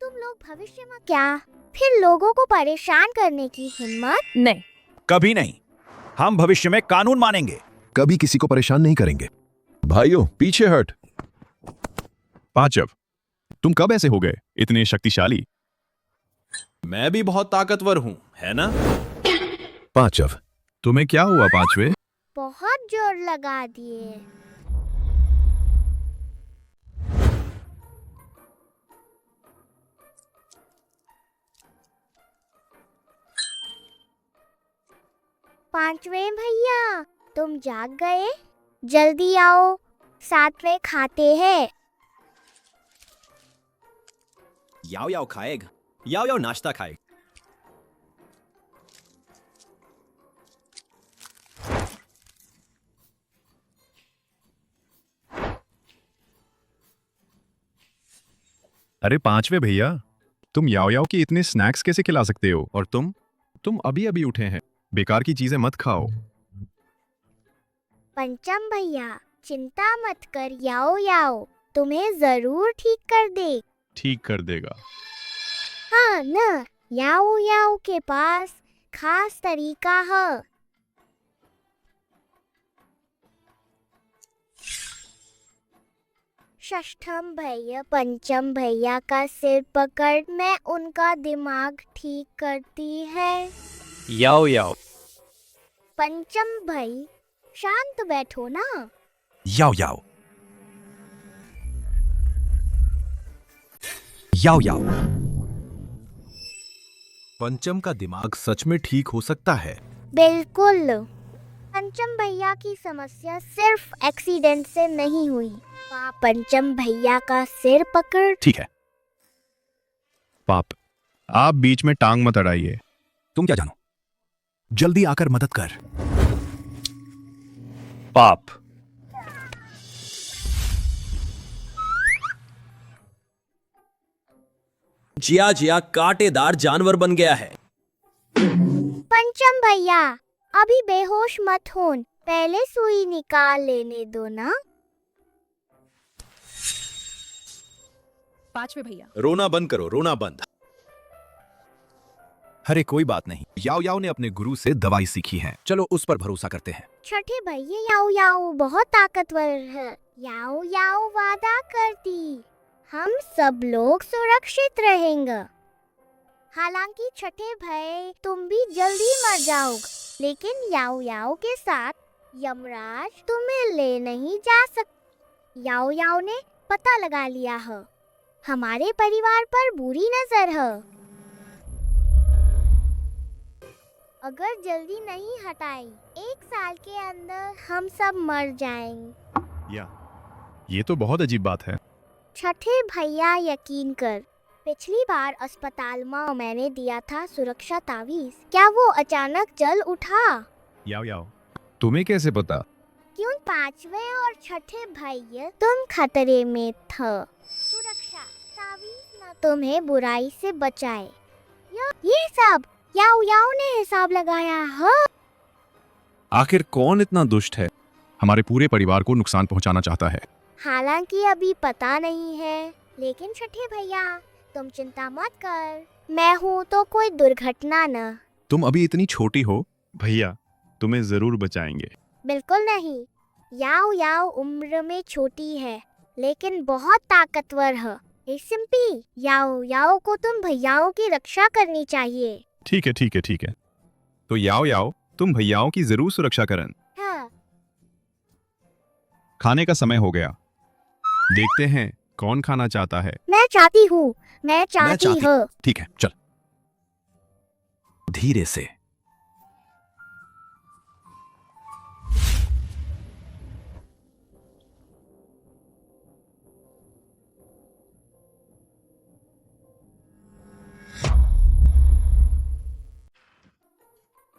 तुम लोग भविष्य में क्या फिर लोगों को परेशान करने की हिम्मत? नहीं, कभी नहीं। हम भविष्य में कानून मानेंगे। कभी किसी को परेशान नहीं करेंगे। भाइयों पीछे हट। पांचव, तुम कब ऐसे हो गए इतने शक्तिशाली? मैं भी बहुत ताकतवर हूँ, है ना? पांचव, तुम्हें क्या हुआ पांचवे? बहुत जोर लगा दिए। पांचवें भैया, तुम जाग गए? जल्दी आओ, साथ में खाते हैं। याओ याओ खाएगा। याओ याओ नाश्ता खाएगा। अरे पांचवे भैया, तुम याओ याओ की इतने स्नैक्स कैसे खिला सकते हो? और तुम अभी अभी उठे हैं। बेकार की चीजें मत खाओ। पंचम भैया, चिंता मत कर याओ याओ तुम्हें जरूर ठीक कर दे। ठीक कर देगा। हाँ न, याओ याओ के पास खास तरीका है। षष्ठम भैया पंचम भैया का सिर पकड़ मैं उनका दिमाग ठीक करती है। याओ याओ। पंचम भाई शांत बैठो ना। याओ याओ। याओ याओ। पंचम का दिमाग सच में ठीक हो सकता है। बिल्कुल। पंचम भैया की समस्या सिर्फ एक्सीडेंट से नहीं हुई। पंचम भैया का सिर पकड़। ठीक है पाप, आप बीच में टांग मत अड़ाइए। तुम क्या जानो, जल्दी आकर मदद कर। पाप। जिया जिया कांटेदार जानवर बन गया है। पंचम भैया अभी बेहोश मत होन, पहले सुई निकाल लेने दो ना। पांचवे भैया। रोना बंद करो, रोना बंद। अरे कोई बात नहीं, याओ याओ ने अपने गुरु से दवाई सीखी है, चलो उस पर भरोसा करते हैं। छठे भैया याओ याओ बहुत ताकतवर है। याओ याओ वादा करती हम सब लोग सुरक्षित रहेंगे। हालांकि छठे भाई तुम भी जल्दी मर जाओगे, लेकिन याओ याओ के साथ यमराज तुम्हें ले नहीं जा सकते। याओ याओ ने पता लगा लिया है, हमारे परिवार पर बुरी नजर है। अगर जल्दी नहीं हटाई 1 साल के अंदर हम सब मर जाएंगे। ये तो बहुत अजीब बात है। छठे भैया यकीन कर, पिछली बार अस्पताल में मैंने दिया था सुरक्षा तावीज, क्या वो अचानक जल उठा? याओ याओ, तुम्हें कैसे पता? क्यों पांचवे और छठे भैया तुम खतरे में थे। सुरक्षा तावीज न तुम्हें बुराई से बचाए। ये सब याओ याओ ने हिसाब लगाया है। आखिर कौन इतना दुष्ट है, हमारे पूरे परिवार को नुकसान पहुंचाना चाहता है? हालांकि अभी पता नहीं है, लेकिन छठे भैया तुम चिंता मत कर, मैं हूँ तो कोई दुर्घटना न। तुम अभी इतनी छोटी हो, भैया तुम्हें जरूर बचाएंगे। बिल्कुल नहीं, याओ याओ उम्र में छोटी है लेकिन बहुत ताकतवर है। सिंपी, याओ याओ को तुम भैयाओं की रक्षा करनी चाहिए। ठीक है ठीक है ठीक है, तो याओ याओ तुम भैयाओं की जरूर सुरक्षा करन। हाँ। खाने का समय हो गया, देखते हैं कौन खाना चाहता है। मैं चाहती हूँ, मैं चाहती हूँ। ठीक है चल, धीरे से।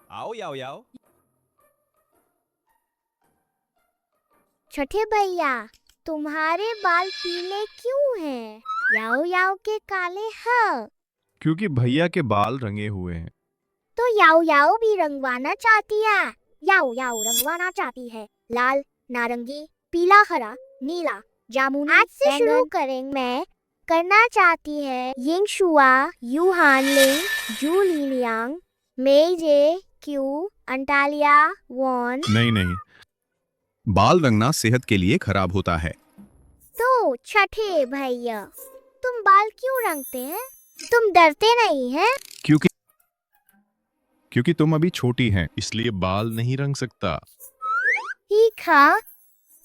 आओ याओ याओ। छठे भैया तुम्हारे बाल पीले क्यों हैं? याओ याओ के काले हैं। क्योंकि भैया के बाल रंगे हुए हैं। तो याओ याओ भी रंगवाना चाहती है। याओ याओ रंगवाना चाहती है, लाल, नारंगी, पीला, हरा, नीला, जामुनी। आज से शुरू करेंगे। मैं करना चाहती है यिंग शुआ, यू हानलिंग, जू लीलियांग, मेजे क्यू, अंटालिया वॉन। नहीं नहीं, बाल रंगना सेहत के लिए खराब होता है। तो छठे भैया तुम बाल क्यों रंगते हैं? तुम डरते नहीं हैं? क्योंकि तुम अभी छोटी हैं, इसलिए बाल नहीं रंग सकता। ठीक है,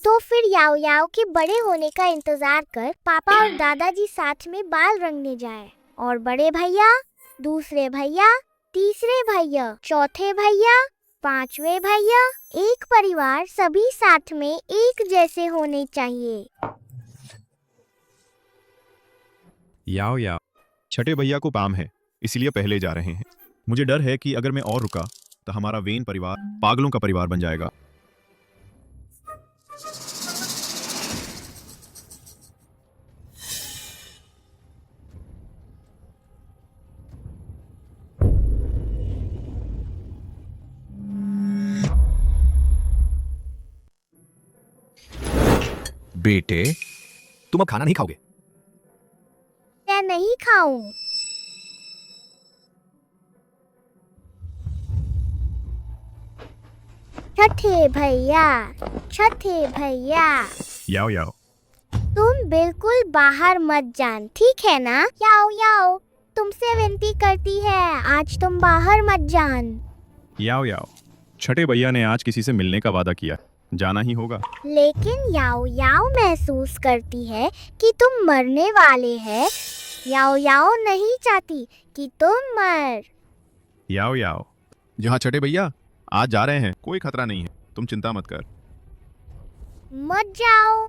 तो फिर याओ याओ के बड़े होने का इंतजार कर। पापा और दादाजी साथ में बाल रंगने जाए, और बड़े भैया, दूसरे भैया, तीसरे भैया, चौथे भैया, पांचवे भैया, एक परिवार, सभी साथ में एक जैसे होने चाहिए। याओ याओ, छठे भैया को काम है, इसलिए पहले जा रहे हैं। मुझे डर है कि अगर मैं और रुका तो हमारा वेन परिवार पागलों का परिवार बन जाएगा। बेटे, तुम अब खाना नहीं खाओगे? मैं नहीं खाऊं। छठे भैया, छठे भैया। याओ याओ, तुम बिल्कुल बाहर मत जान, ठीक है ना? याओ याओ तुमसे विनती करती है, आज तुम बाहर मत जान। याओ याओ, छठे भैया ने आज किसी से मिलने का वादा किया, जाना ही होगा। लेकिन याओ याओ महसूस करती है कि तुम मरने वाले हैं। याओ याओ नहीं चाहती कि तुम मर। याओ याओ, जहाँ छठे भैया आज जा रहे हैं, कोई खतरा नहीं है, तुम चिंता मत कर। मत जाओ,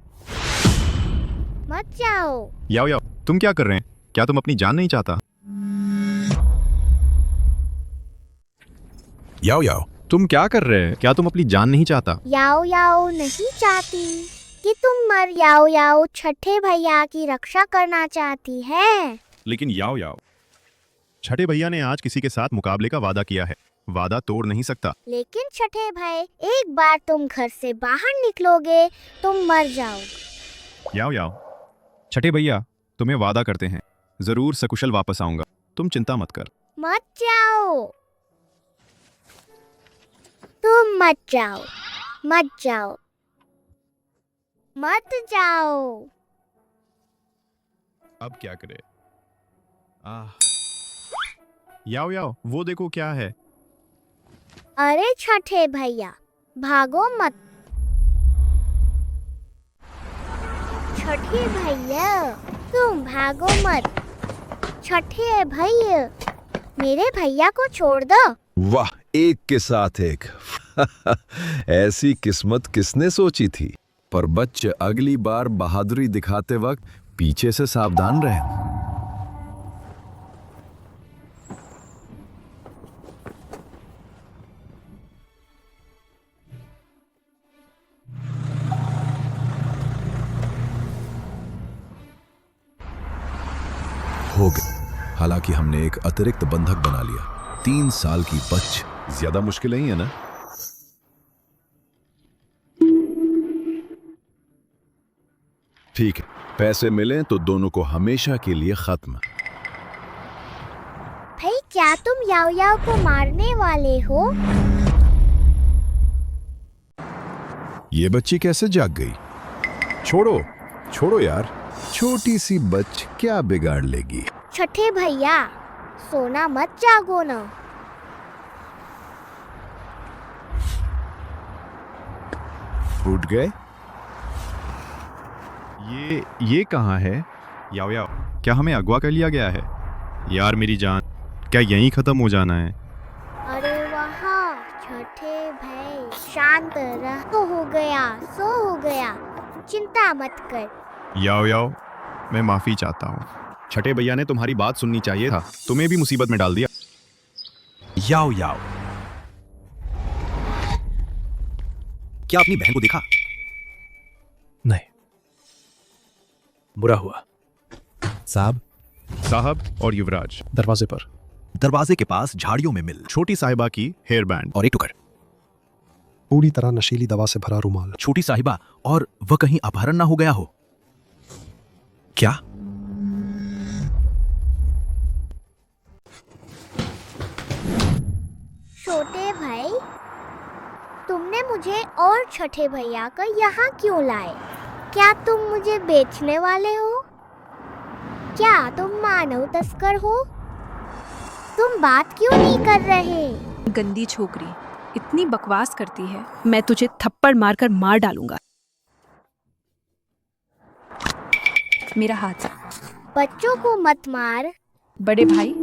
मत जाओ। याओ याओ, तुम क्या कर रहे हैं? क्या तुम अपनी जान नहीं चाहता? याओ याओ, तुम क्या कर रहे हैं? क्या तुम अपनी जान नहीं चाहता? याओ याओ नहीं चाहती कि तुम मर। याओ याओ छठे भैया की रक्षा करना चाहती है। लेकिन याओ याओ, छठे भैया ने आज किसी के साथ मुकाबले का वादा किया है, वादा तोड़ नहीं सकता। लेकिन छठे भाई, एक बार तुम घर से बाहर निकलोगे तुम मर जाओगे। याओ याओ, छठे भैया तुम्हें वादा करते हैं, जरूर सकुशल वापस आऊंगा, तुम चिंता मत कर। मत जाओ, तुम मत जाओ, मत जाओ, मत जाओ। अब क्या करे? याओ याओ, वो देखो क्या है। अरे छठे भैया, भागो मत। छठे भैया तुम भागो मत। छठे भैया, मेरे भैया को छोड़ दो। वाह, एक के साथ एक। ऐसी किस्मत किसने सोची थी? पर बच्चे अगली बार बहादुरी दिखाते वक्त पीछे से सावधान रहें। हो गए। हालांकि हमने एक अतिरिक्त बंधक बना लिया, 3 साल की बच। ज्यादा मुश्किल नहीं है ना? ठीक है, पैसे मिले तो दोनों को हमेशा के लिए खत्म। भाई क्या तुम याओ याओ को मारने वाले हो? ये बच्ची कैसे जाग गई? छोड़ो छोड़ो यार, छोटी सी बच क्या बिगाड़ लेगी। छठे भैया, सोना मत जागो ना। उठ गए? ये कहाँ है? याओ याओ, क्या हमें अगवा कर लिया गया है? यार मेरी जान, क्या यहीं खत्म हो जाना है? अरे वहाँ छठे भाई, शांत रह। तो हो गया, सो हो गया, चिंता मत कर। याओ याओ, मैं माफी चाहता हूँ। छठे भैया ने तुम्हारी बात सुननी चाहिए था, तुम्हें भी मुसीबत में डाल दिया। याओ याओ, क्या अपनी बहन को देखा? नहीं, बुरा हुआ। साहब और युवराज दरवाजे पर। दरवाजे के पास झाड़ियों में मिल छोटी साहिबा की हेयर बैंड और एक टुकड़। पूरी तरह नशीली दवा से भरा रुमाल। छोटी साहिबा, और वह कहीं अपहरण ना हो गया हो क्या? छोटे भाई, तुमने मुझे और छठे भैया को यहाँ क्यों लाए? क्या तुम मुझे बेचने वाले हो? क्या तुम मानव तस्कर हो? तुम बात क्यों नहीं कर रहे? गंदी छोकरी, इतनी बकवास करती है, मैं तुझे थप्पड़ मारकर मार डालूंगा। मेरा हाथ। बच्चों को मत मार। बड़े भाई,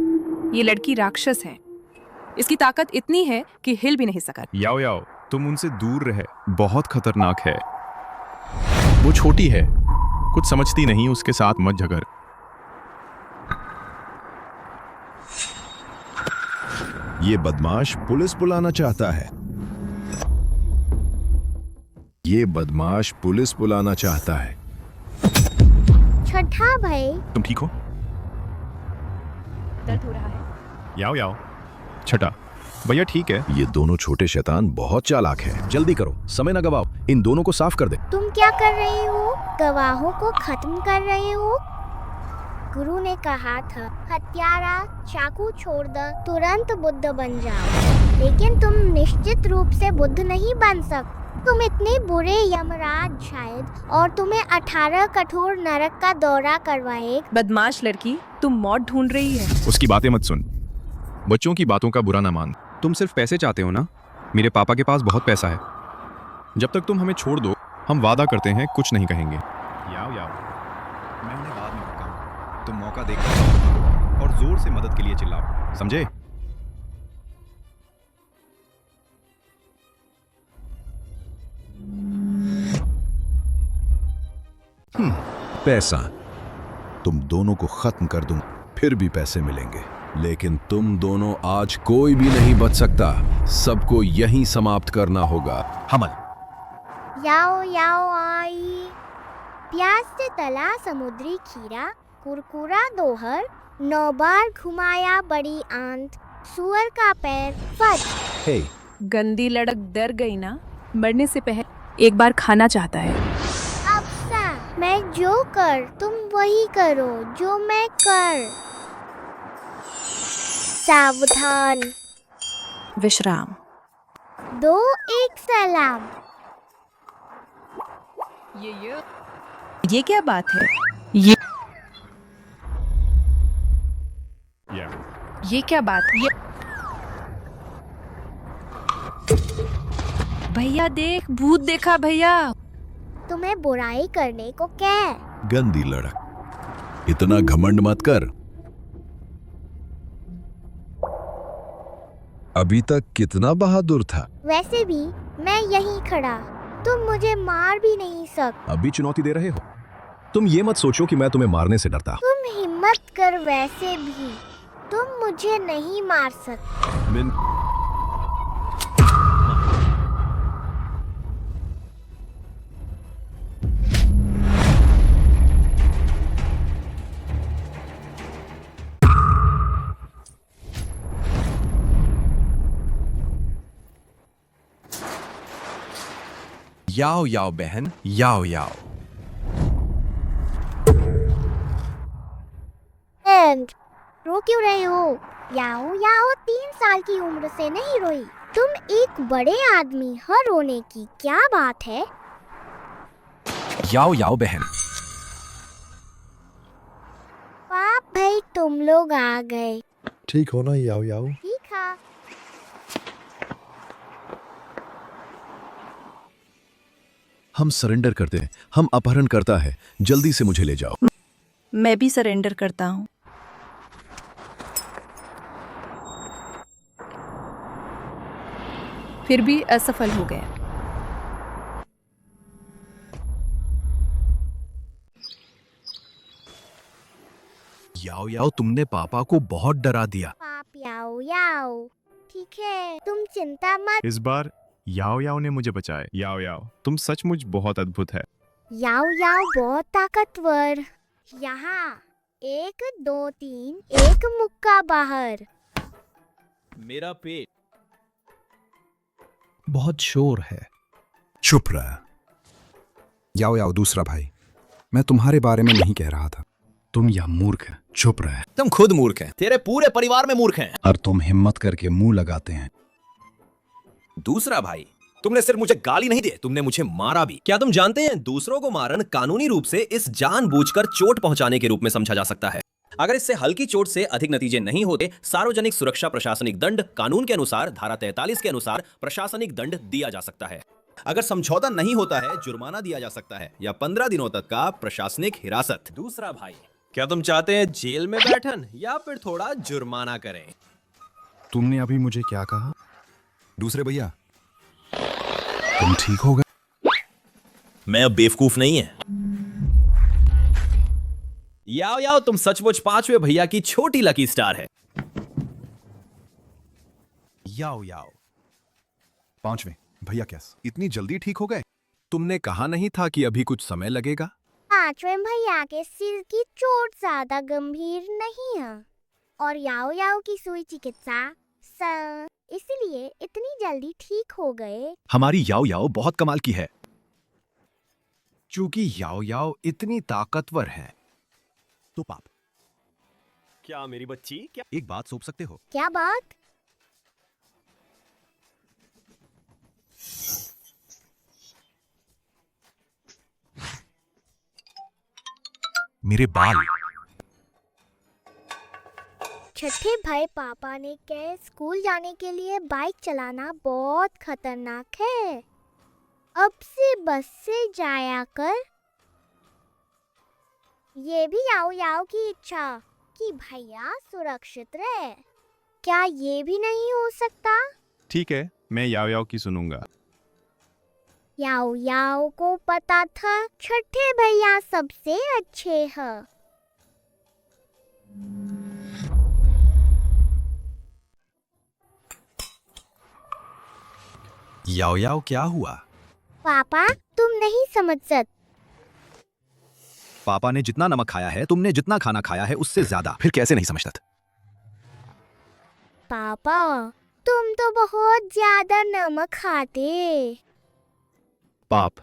ये लड़की राक्षस है, इसकी ताकत इतनी है कि हिल भी नहीं सका। याओ याओ, तुम उनसे दूर रहे, बहुत खतरनाक है। वो छोटी है, कुछ समझती नहीं, उसके साथ मत झगड़। ये बदमाश पुलिस बुलाना चाहता है। ये बदमाश पुलिस बुलाना चाहता है। छठा भाई, तुम ठीक हो? दर्द हो रहा है? याओ याओ, छठा भैया ठीक है। ये दोनों छोटे शैतान बहुत चालाक हैं। जल्दी करो, समय न गवाओ, इन दोनों को साफ कर दे। तुम क्या कर रहे हो? गवाहों को खत्म कर रहे हो? गुरु ने कहा था, हत्यारा चाकू छोड़ दो, तुरंत बुद्ध बन जाओ। लेकिन तुम निश्चित रूप से बुद्ध नहीं बन तुम इतने बुरे यमराज शायद, और तुम्हें 18 कठोर नरक का दौरा करवाए। बदमाश लड़की, तुम मौत ढूंढ रही है। उसकी बातें मत सुन, बच्चों की बातों का बुरा ना मान। तुम सिर्फ पैसे चाहते हो ना? मेरे पापा के पास बहुत पैसा है। जब तक तुम हमें छोड़ दो, हम वादा करते हैं कुछ नहीं कहेंगे। याओ याओ, मैं उन्हें बाद में रोका। तुम मौका देखो और जोर से मदद के लिए चिल्लाओ, समझे? पैसा तुम दोनों को खत्म कर दूं, फिर भी पैसे मिलेंगे, लेकिन तुम दोनों आज कोई भी नहीं बच सकता। सबको यहीं समाप्त करना होगा। हमल। याओ याओ आई। प्याज से तला समुद्री खीरा, कुरकुरा दोहर, 9 बार घुमाया बड़ी आंत, सुअर का पैर फट। हे, गंदी लड़क डर गई ना? मरने से पहले एक बार खाना चाहता है। मैं जो कर तुम वही करो जो मैं कर। सावधान। विश्राम। 2 1 सलाम। ये क्या बात है? ये क्या बात? भैया देख, भूत देखा भैया। तुम्हें बुराई करने को क्या? गंदी लड़क, इतना घमंड मत कर। अभी तक कितना बहादुर था। वैसे भी मैं यहीं खड़ा, तुम मुझे मार भी नहीं सकते। अभी चुनौती दे रहे हो? तुम ये मत सोचो कि मैं तुम्हें मारने से डरता। तुम हिम्मत कर, वैसे भी तुम मुझे नहीं मार सकते। याओ याओ बहन, याओ याओ। एंड रो क्यों रहे हो? याओ याओ 3 साल की उम्र से नहीं रोई। तुम एक बड़े आदमी हो, रोने की क्या बात है? याओ याओ बहन। पाप भाई, तुम लोग आ गए। ठीक हो ना याओ याओ? ठीक है। हम सरेंडर करते हैं। हम अपहरण करता है, जल्दी से मुझे ले जाओ। मैं भी सरेंडर करता हूँ। फिर भी असफल हो गया। याओ याओ, तुमने पापा को बहुत डरा दिया। पाप याओ याओ, ठीक है, तुम चिंता मत। इस बार याओ याओ ने मुझे बचाया। याओ याओ, तुम सचमुच बहुत अद्भुत है। याओ याओ बहुत ताकतवर। यहाँ 1 2 3, एक मुक्का बाहर। मेरा पेट बहुत शोर है। चुप रहा। याओ याओ दूसरा भाई, मैं तुम्हारे बारे में नहीं कह रहा था। तुम यह मूर्ख है। चुप रहे। तुम खुद मूर्ख हैं, तेरे पूरे परिवार में मूर्ख हैं। और तुम हिम्मत करके मुंह लगाते हैं। दूसरा भाई, तुमने सिर्फ मुझे गाली नहीं दी, तुमने मुझे मारा भी। क्या तुम जानते हैं, दूसरों को मारना कानूनी रूप से इस जानबूझकर चोट पहुंचाने के रूप में समझा जा सकता है। अगर इससे हल्की चोट से अधिक नतीजे नहीं होते, सार्वजनिक सुरक्षा प्रशासनिक दंड कानून के अनुसार धारा 43 के अनुसार प्रशासनिक दंड दिया जा सकता है। अगर समझौता नहीं होता है, जुर्माना दिया जा सकता है या 15 दिनों तक का प्रशासनिक हिरासत। दूसरा भाई, क्या तुम चाहते हैं जेल में बैठन या फिर थोड़ा जुर्माना करें? तुमने अभी मुझे क्या कहा? दूसरे भैया, तुम ठीक हो गए? मैं अब बेवकूफ नहीं है। याओ याओ, तुम सचमुच 5वें भैया की छोटी लकी स्टार है। याओ याओ 5वें भैया, कैसे इतनी जल्दी ठीक हो गए? तुमने कहा नहीं था कि अभी कुछ समय लगेगा? 5वें भैया के सिर की चोट ज्यादा गंभीर नहीं है और याओ याओ की सुई चिकित्सा इसलिए इतनी जल्दी ठीक हो गए। हमारी याओ याओ बहुत कमाल की है। चूंकि याओ याओ इतनी ताकतवर है तो पाप। क्या मेरी बच्ची? क्या एक बात सोच सकते हो? क्या बात? मेरे बाल। छठे भाई पापा ने कहा स्कूल जाने के लिए बाइक चलाना बहुत खतरनाक है। अब से बस से जाया कर। ये भी याओ याओ की इच्छा कि भैया सुरक्षित रहे। क्या ये भी नहीं हो सकता? ठीक है, मैं याओ याओ की सुनूंगा। याओ याओ को पता था छठे भैया सबसे अच्छे हैं। याओ याओ क्या हुआ? पापा तुम नहीं समझ सकते। पापा ने जितना नमक खाया है, तुमने जितना खाना खाया है उससे ज्यादा। फिर कैसे नहीं समझता? पापा तुम तो बहुत ज्यादा नमक खाते। पाप,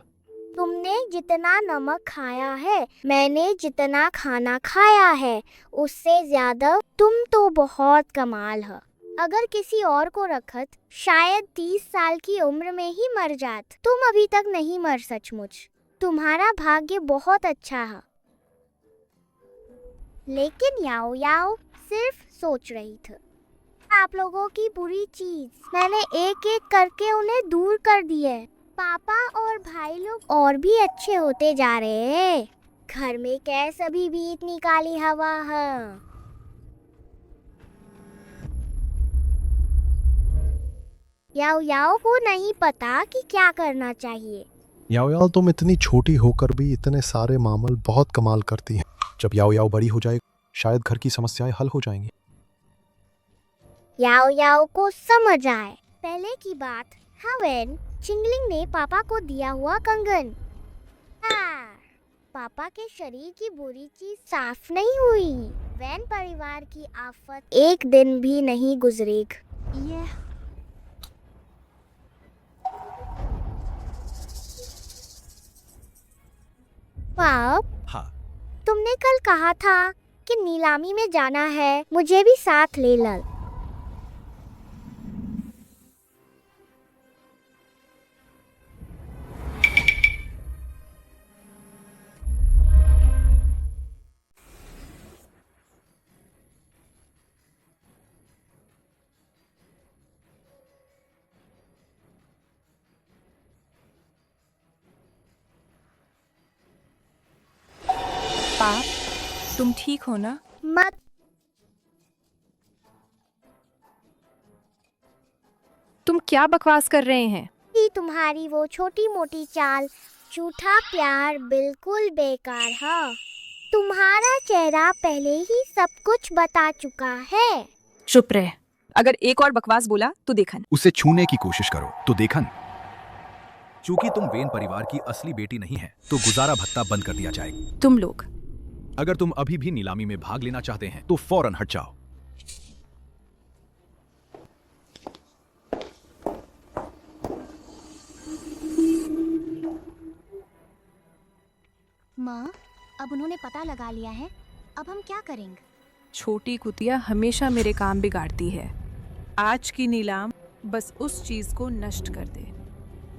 तुमने जितना नमक खाया है, मैंने जितना खाना खाया है, उससे ज्यादा। तुम तो बहुत कमाल है। अगर किसी और को रखत शायद 30 साल की उम्र में ही मर जात। तुम अभी तक नहीं मर। सचमुच तुम्हारा भाग्य बहुत अच्छा है। लेकिन याओ याओ सिर्फ सोच रही थी। आप लोगों की बुरी चीज मैंने एक एक करके उन्हें दूर कर दिए। पापा और भाई लोग और भी अच्छे होते जा रहे हैं। घर में कैसे अभी भी इतनी काली हवा है। याओ याओ को नहीं पता कि क्या करना चाहिए। याओ याओ तुम इतनी छोटी होकर भी इतने सारे मामल बहुत कमाल करती हैं। जब याओ याओ बड़ी हो जाए शायद घर की समस्याएं हल हो जाएंगी। याओ याओ को समझ आए। पहले की बात हवेन चिंगलिंग ने पापा को दिया हुआ कंगन। पापा के शरीर की बुरी चीज साफ नहीं हुई। वैन परिवार की आफत एक दिन भी नहीं गुजरेगी। ये पाप, हाँ, तुमने कल कहा था कि नीलामी में जाना है, मुझे भी साथ ले लो। पाप, तुम ठीक हो ना? मत। तुम क्या बकवास कर रहे हैं? तुम्हारी वो छोटी मोटी चाल, झूठा प्यार बिल्कुल बेकार है। तुम्हारा चेहरा पहले ही सब कुछ बता चुका है। चुप रहे। अगर एक और बकवास बोला तो देखन। उसे छूने की कोशिश करो तो देखन। चूंकि तुम वेन परिवार की असली बेटी नहीं है, तो गुजारा भत्ता बंद कर दिया जाएगा। तुम लोग अगर तुम अभी भी नीलामी में भाग लेना चाहते हैं तो फौरन हट जाओ। माँ, अब उन्होंने पता लगा लिया है। अब हम क्या करेंगे? छोटी कुतिया हमेशा मेरे काम बिगाड़ती है। आज की नीलाम बस उस चीज को नष्ट कर दे।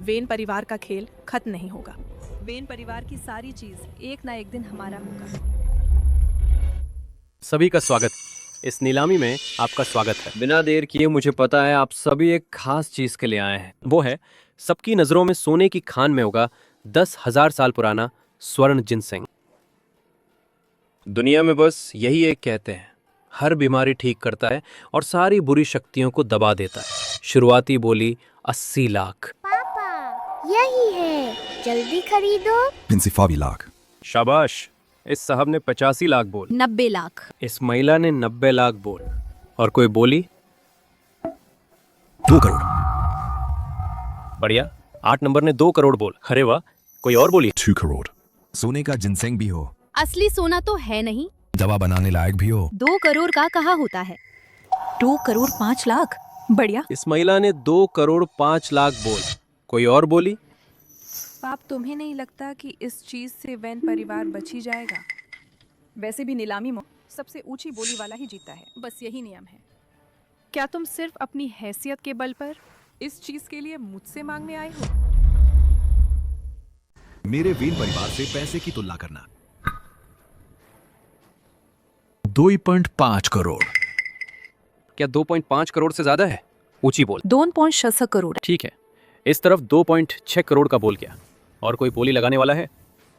वेन परिवार का खेल खत्म नहीं होगा। वेन परिवार की सारी चीज एक ना एक दिन हमारा होगा। सभी का स्वागत। इस नीलामी में आपका स्वागत है। बिना देर किए मुझे पता है आप सभी एक खास चीज के लिए आए हैं। वो है सबकी नजरों में सोने की खान में होगा 10,000 साल पुराना स्वर्ण जिनसेंग। दुनिया में बस यही एक कहते हैं, हर बीमारी ठीक करता है और सारी बुरी शक्तियों को दबा देता है। शुरुआती बोली 80 लाख। पापा यही है, जल्दी खरीदो। 45 लाख। शाबाश। इस साहब ने 85 लाख बोल। 90 लाख। इस महिला ने 90 लाख बोल। और कोई बोली 2 करोड़। बढ़िया। 8 नंबर ने 2 करोड़ बोल। अरे वाह। कोई और बोली 2 करोड़। सोने का जिनसेंग भी हो, असली सोना तो है नहीं, दवा बनाने लायक भी हो। 2 करोड़ का कहाँ होता है? 2 करोड़ 5 लाख। बढ़िया। इस महिला ने 2 करोड़ 5 लाख बोल। कोई और बोली? पाप, तुम्हें नहीं लगता कि इस चीज से वैन परिवार बच ही जाएगा? वैसे भी नीलामी में सबसे ऊंची बोली वाला ही जीता है। बस यही नियम है। क्या तुम सिर्फ अपनी हैसियत के बल पर इस चीज के लिए मुझसे मांगने आए हो? मेरे वेन परिवार से पैसे की तुलना करना। 2.5 करोड़। क्या 2.5 करोड़ से ज्यादा है? ऊंची बोल। 2.6 करोड़। ठीक है, इस तरफ 2.6 करोड़ का बोल क्या? और कोई बोली लगाने वाला है?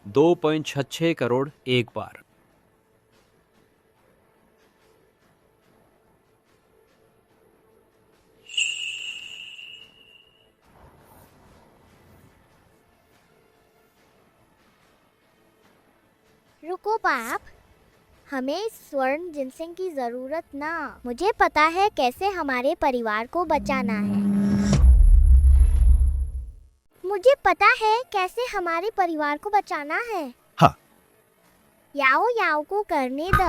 2.66 करोड़ एक बार। रुको बाप, हमें स्वर्ण जिनसिंग की जरूरत ना। मुझे पता है कैसे हमारे परिवार को बचाना है। मुझे पता है कैसे हमारे परिवार को बचाना है। हाँ। याओ याओ को करने द।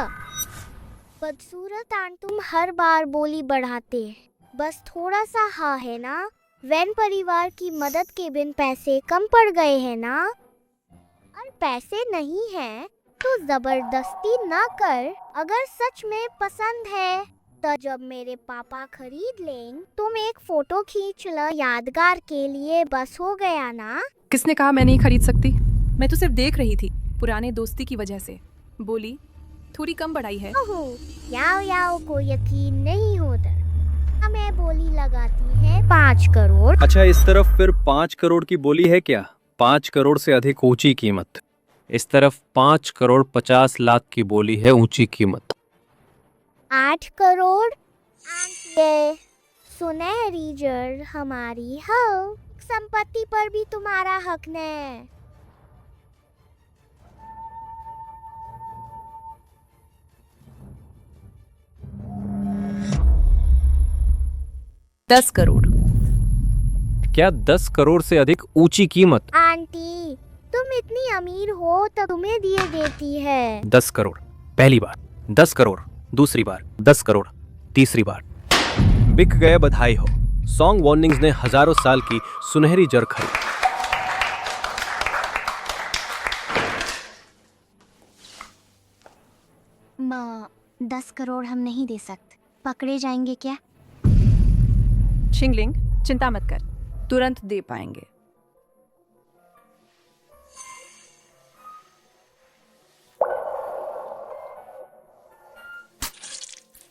बदसूरत आंट, तुम हर बार बोली बढ़ाते। बस थोड़ा सा हाँ है ना। वैन परिवार की मदद के बिन पैसे कम पड़ गए हैं ना। और पैसे नहीं है तो जबरदस्ती ना कर। अगर सच में पसंद है तो जब मेरे पापा खरीद लें तुम एक फोटो खींच ल यादगार के लिए, बस हो गया ना। किसने कहा मैं नहीं खरीद सकती? मैं तो सिर्फ देख रही थी, पुराने दोस्ती की वजह से। बोली थोड़ी कम बढ़ाई है। ओहो, याओ याओ को यकीन नहीं होता। मैं बोली लगाती है 5 करोड़। अच्छा, इस तरफ फिर 5 करोड़ की बोली है क्या? 5 करोड़ से अधिक ऊंची कीमत। इस तरफ 5 करोड़ 50 लाख की बोली है ऊंची कीमत। 8 करोड़। ये सुनहरी जड़ हमारी हो, संपत्ति पर भी तुम्हारा हक है। दस करोड़। क्या 10 करोड़ से अधिक ऊंची कीमत? आंटी, तुम इतनी अमीर हो तो तुम्हें दिए देती है। 10 करोड़ पहली बार, 10 करोड़ दूसरी बार, 10 करोड़ तीसरी बार। बिक गए, बधाई हो। सॉन्ग वार्निंग्स ने हजारों साल की सुनहरी जड़ खरीदी। माँ, 10 करोड़ हम नहीं दे सकते। पकड़े जाएंगे क्या? छिंगलिंग, चिंता मत कर, तुरंत दे पाएंगे।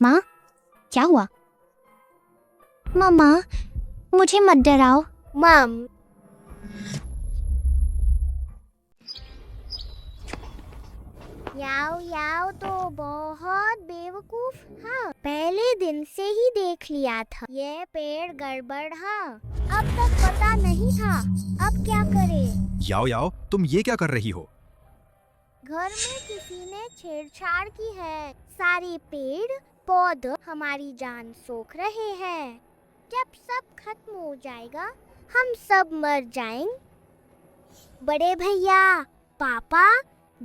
माँ, क्या हुआ? मम्मा, मुझे मत डराओ। मम, याओ याओ तो बहुत बेवकूफ। हाँ, पहले दिन से ही देख लिया था ये पेड़ गड़बड़। हाँ, अब तक पता नहीं था। अब क्या करे? याओ याओ, तुम ये क्या कर रही हो? घर में किसी ने छेड़छाड़ की है। सारे पेड़ पौधे हमारी जान सोख रहे हैं। जब सब खत्म हो जाएगा हम सब मर जाएंगे। बड़े भैया, पापा,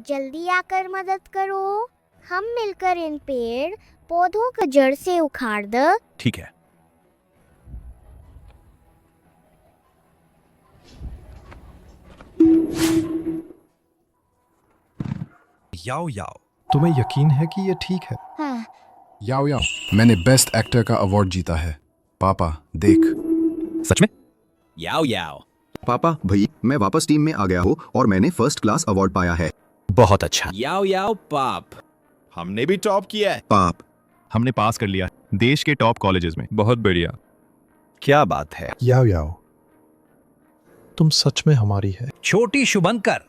जल्दी आकर मदद करो। हम मिलकर इन पेड़ पौधों को जड़ से उखाड़ दे। ठीक है। याओ याओ, तुम्हें यकीन है कि ये ठीक है? हाँ। याओ याओ, मैंने बेस्ट एक्टर का अवार्ड जीता है। पापा देख। सच में? याओ याओ। पापा, भई मैं वापस टीम में आ गया हूँ और मैंने फर्स्ट क्लास अवार्ड पाया है। बहुत अच्छा। याओ याओ पाप, हमने भी टॉप किया है। पाप, हमने पास कर लिया देश के टॉप कॉलेजेस में। बहुत बढ़िया। क्या बात है। याओ याओ, तुम सच में हमारी है। छोटी शुभंकर,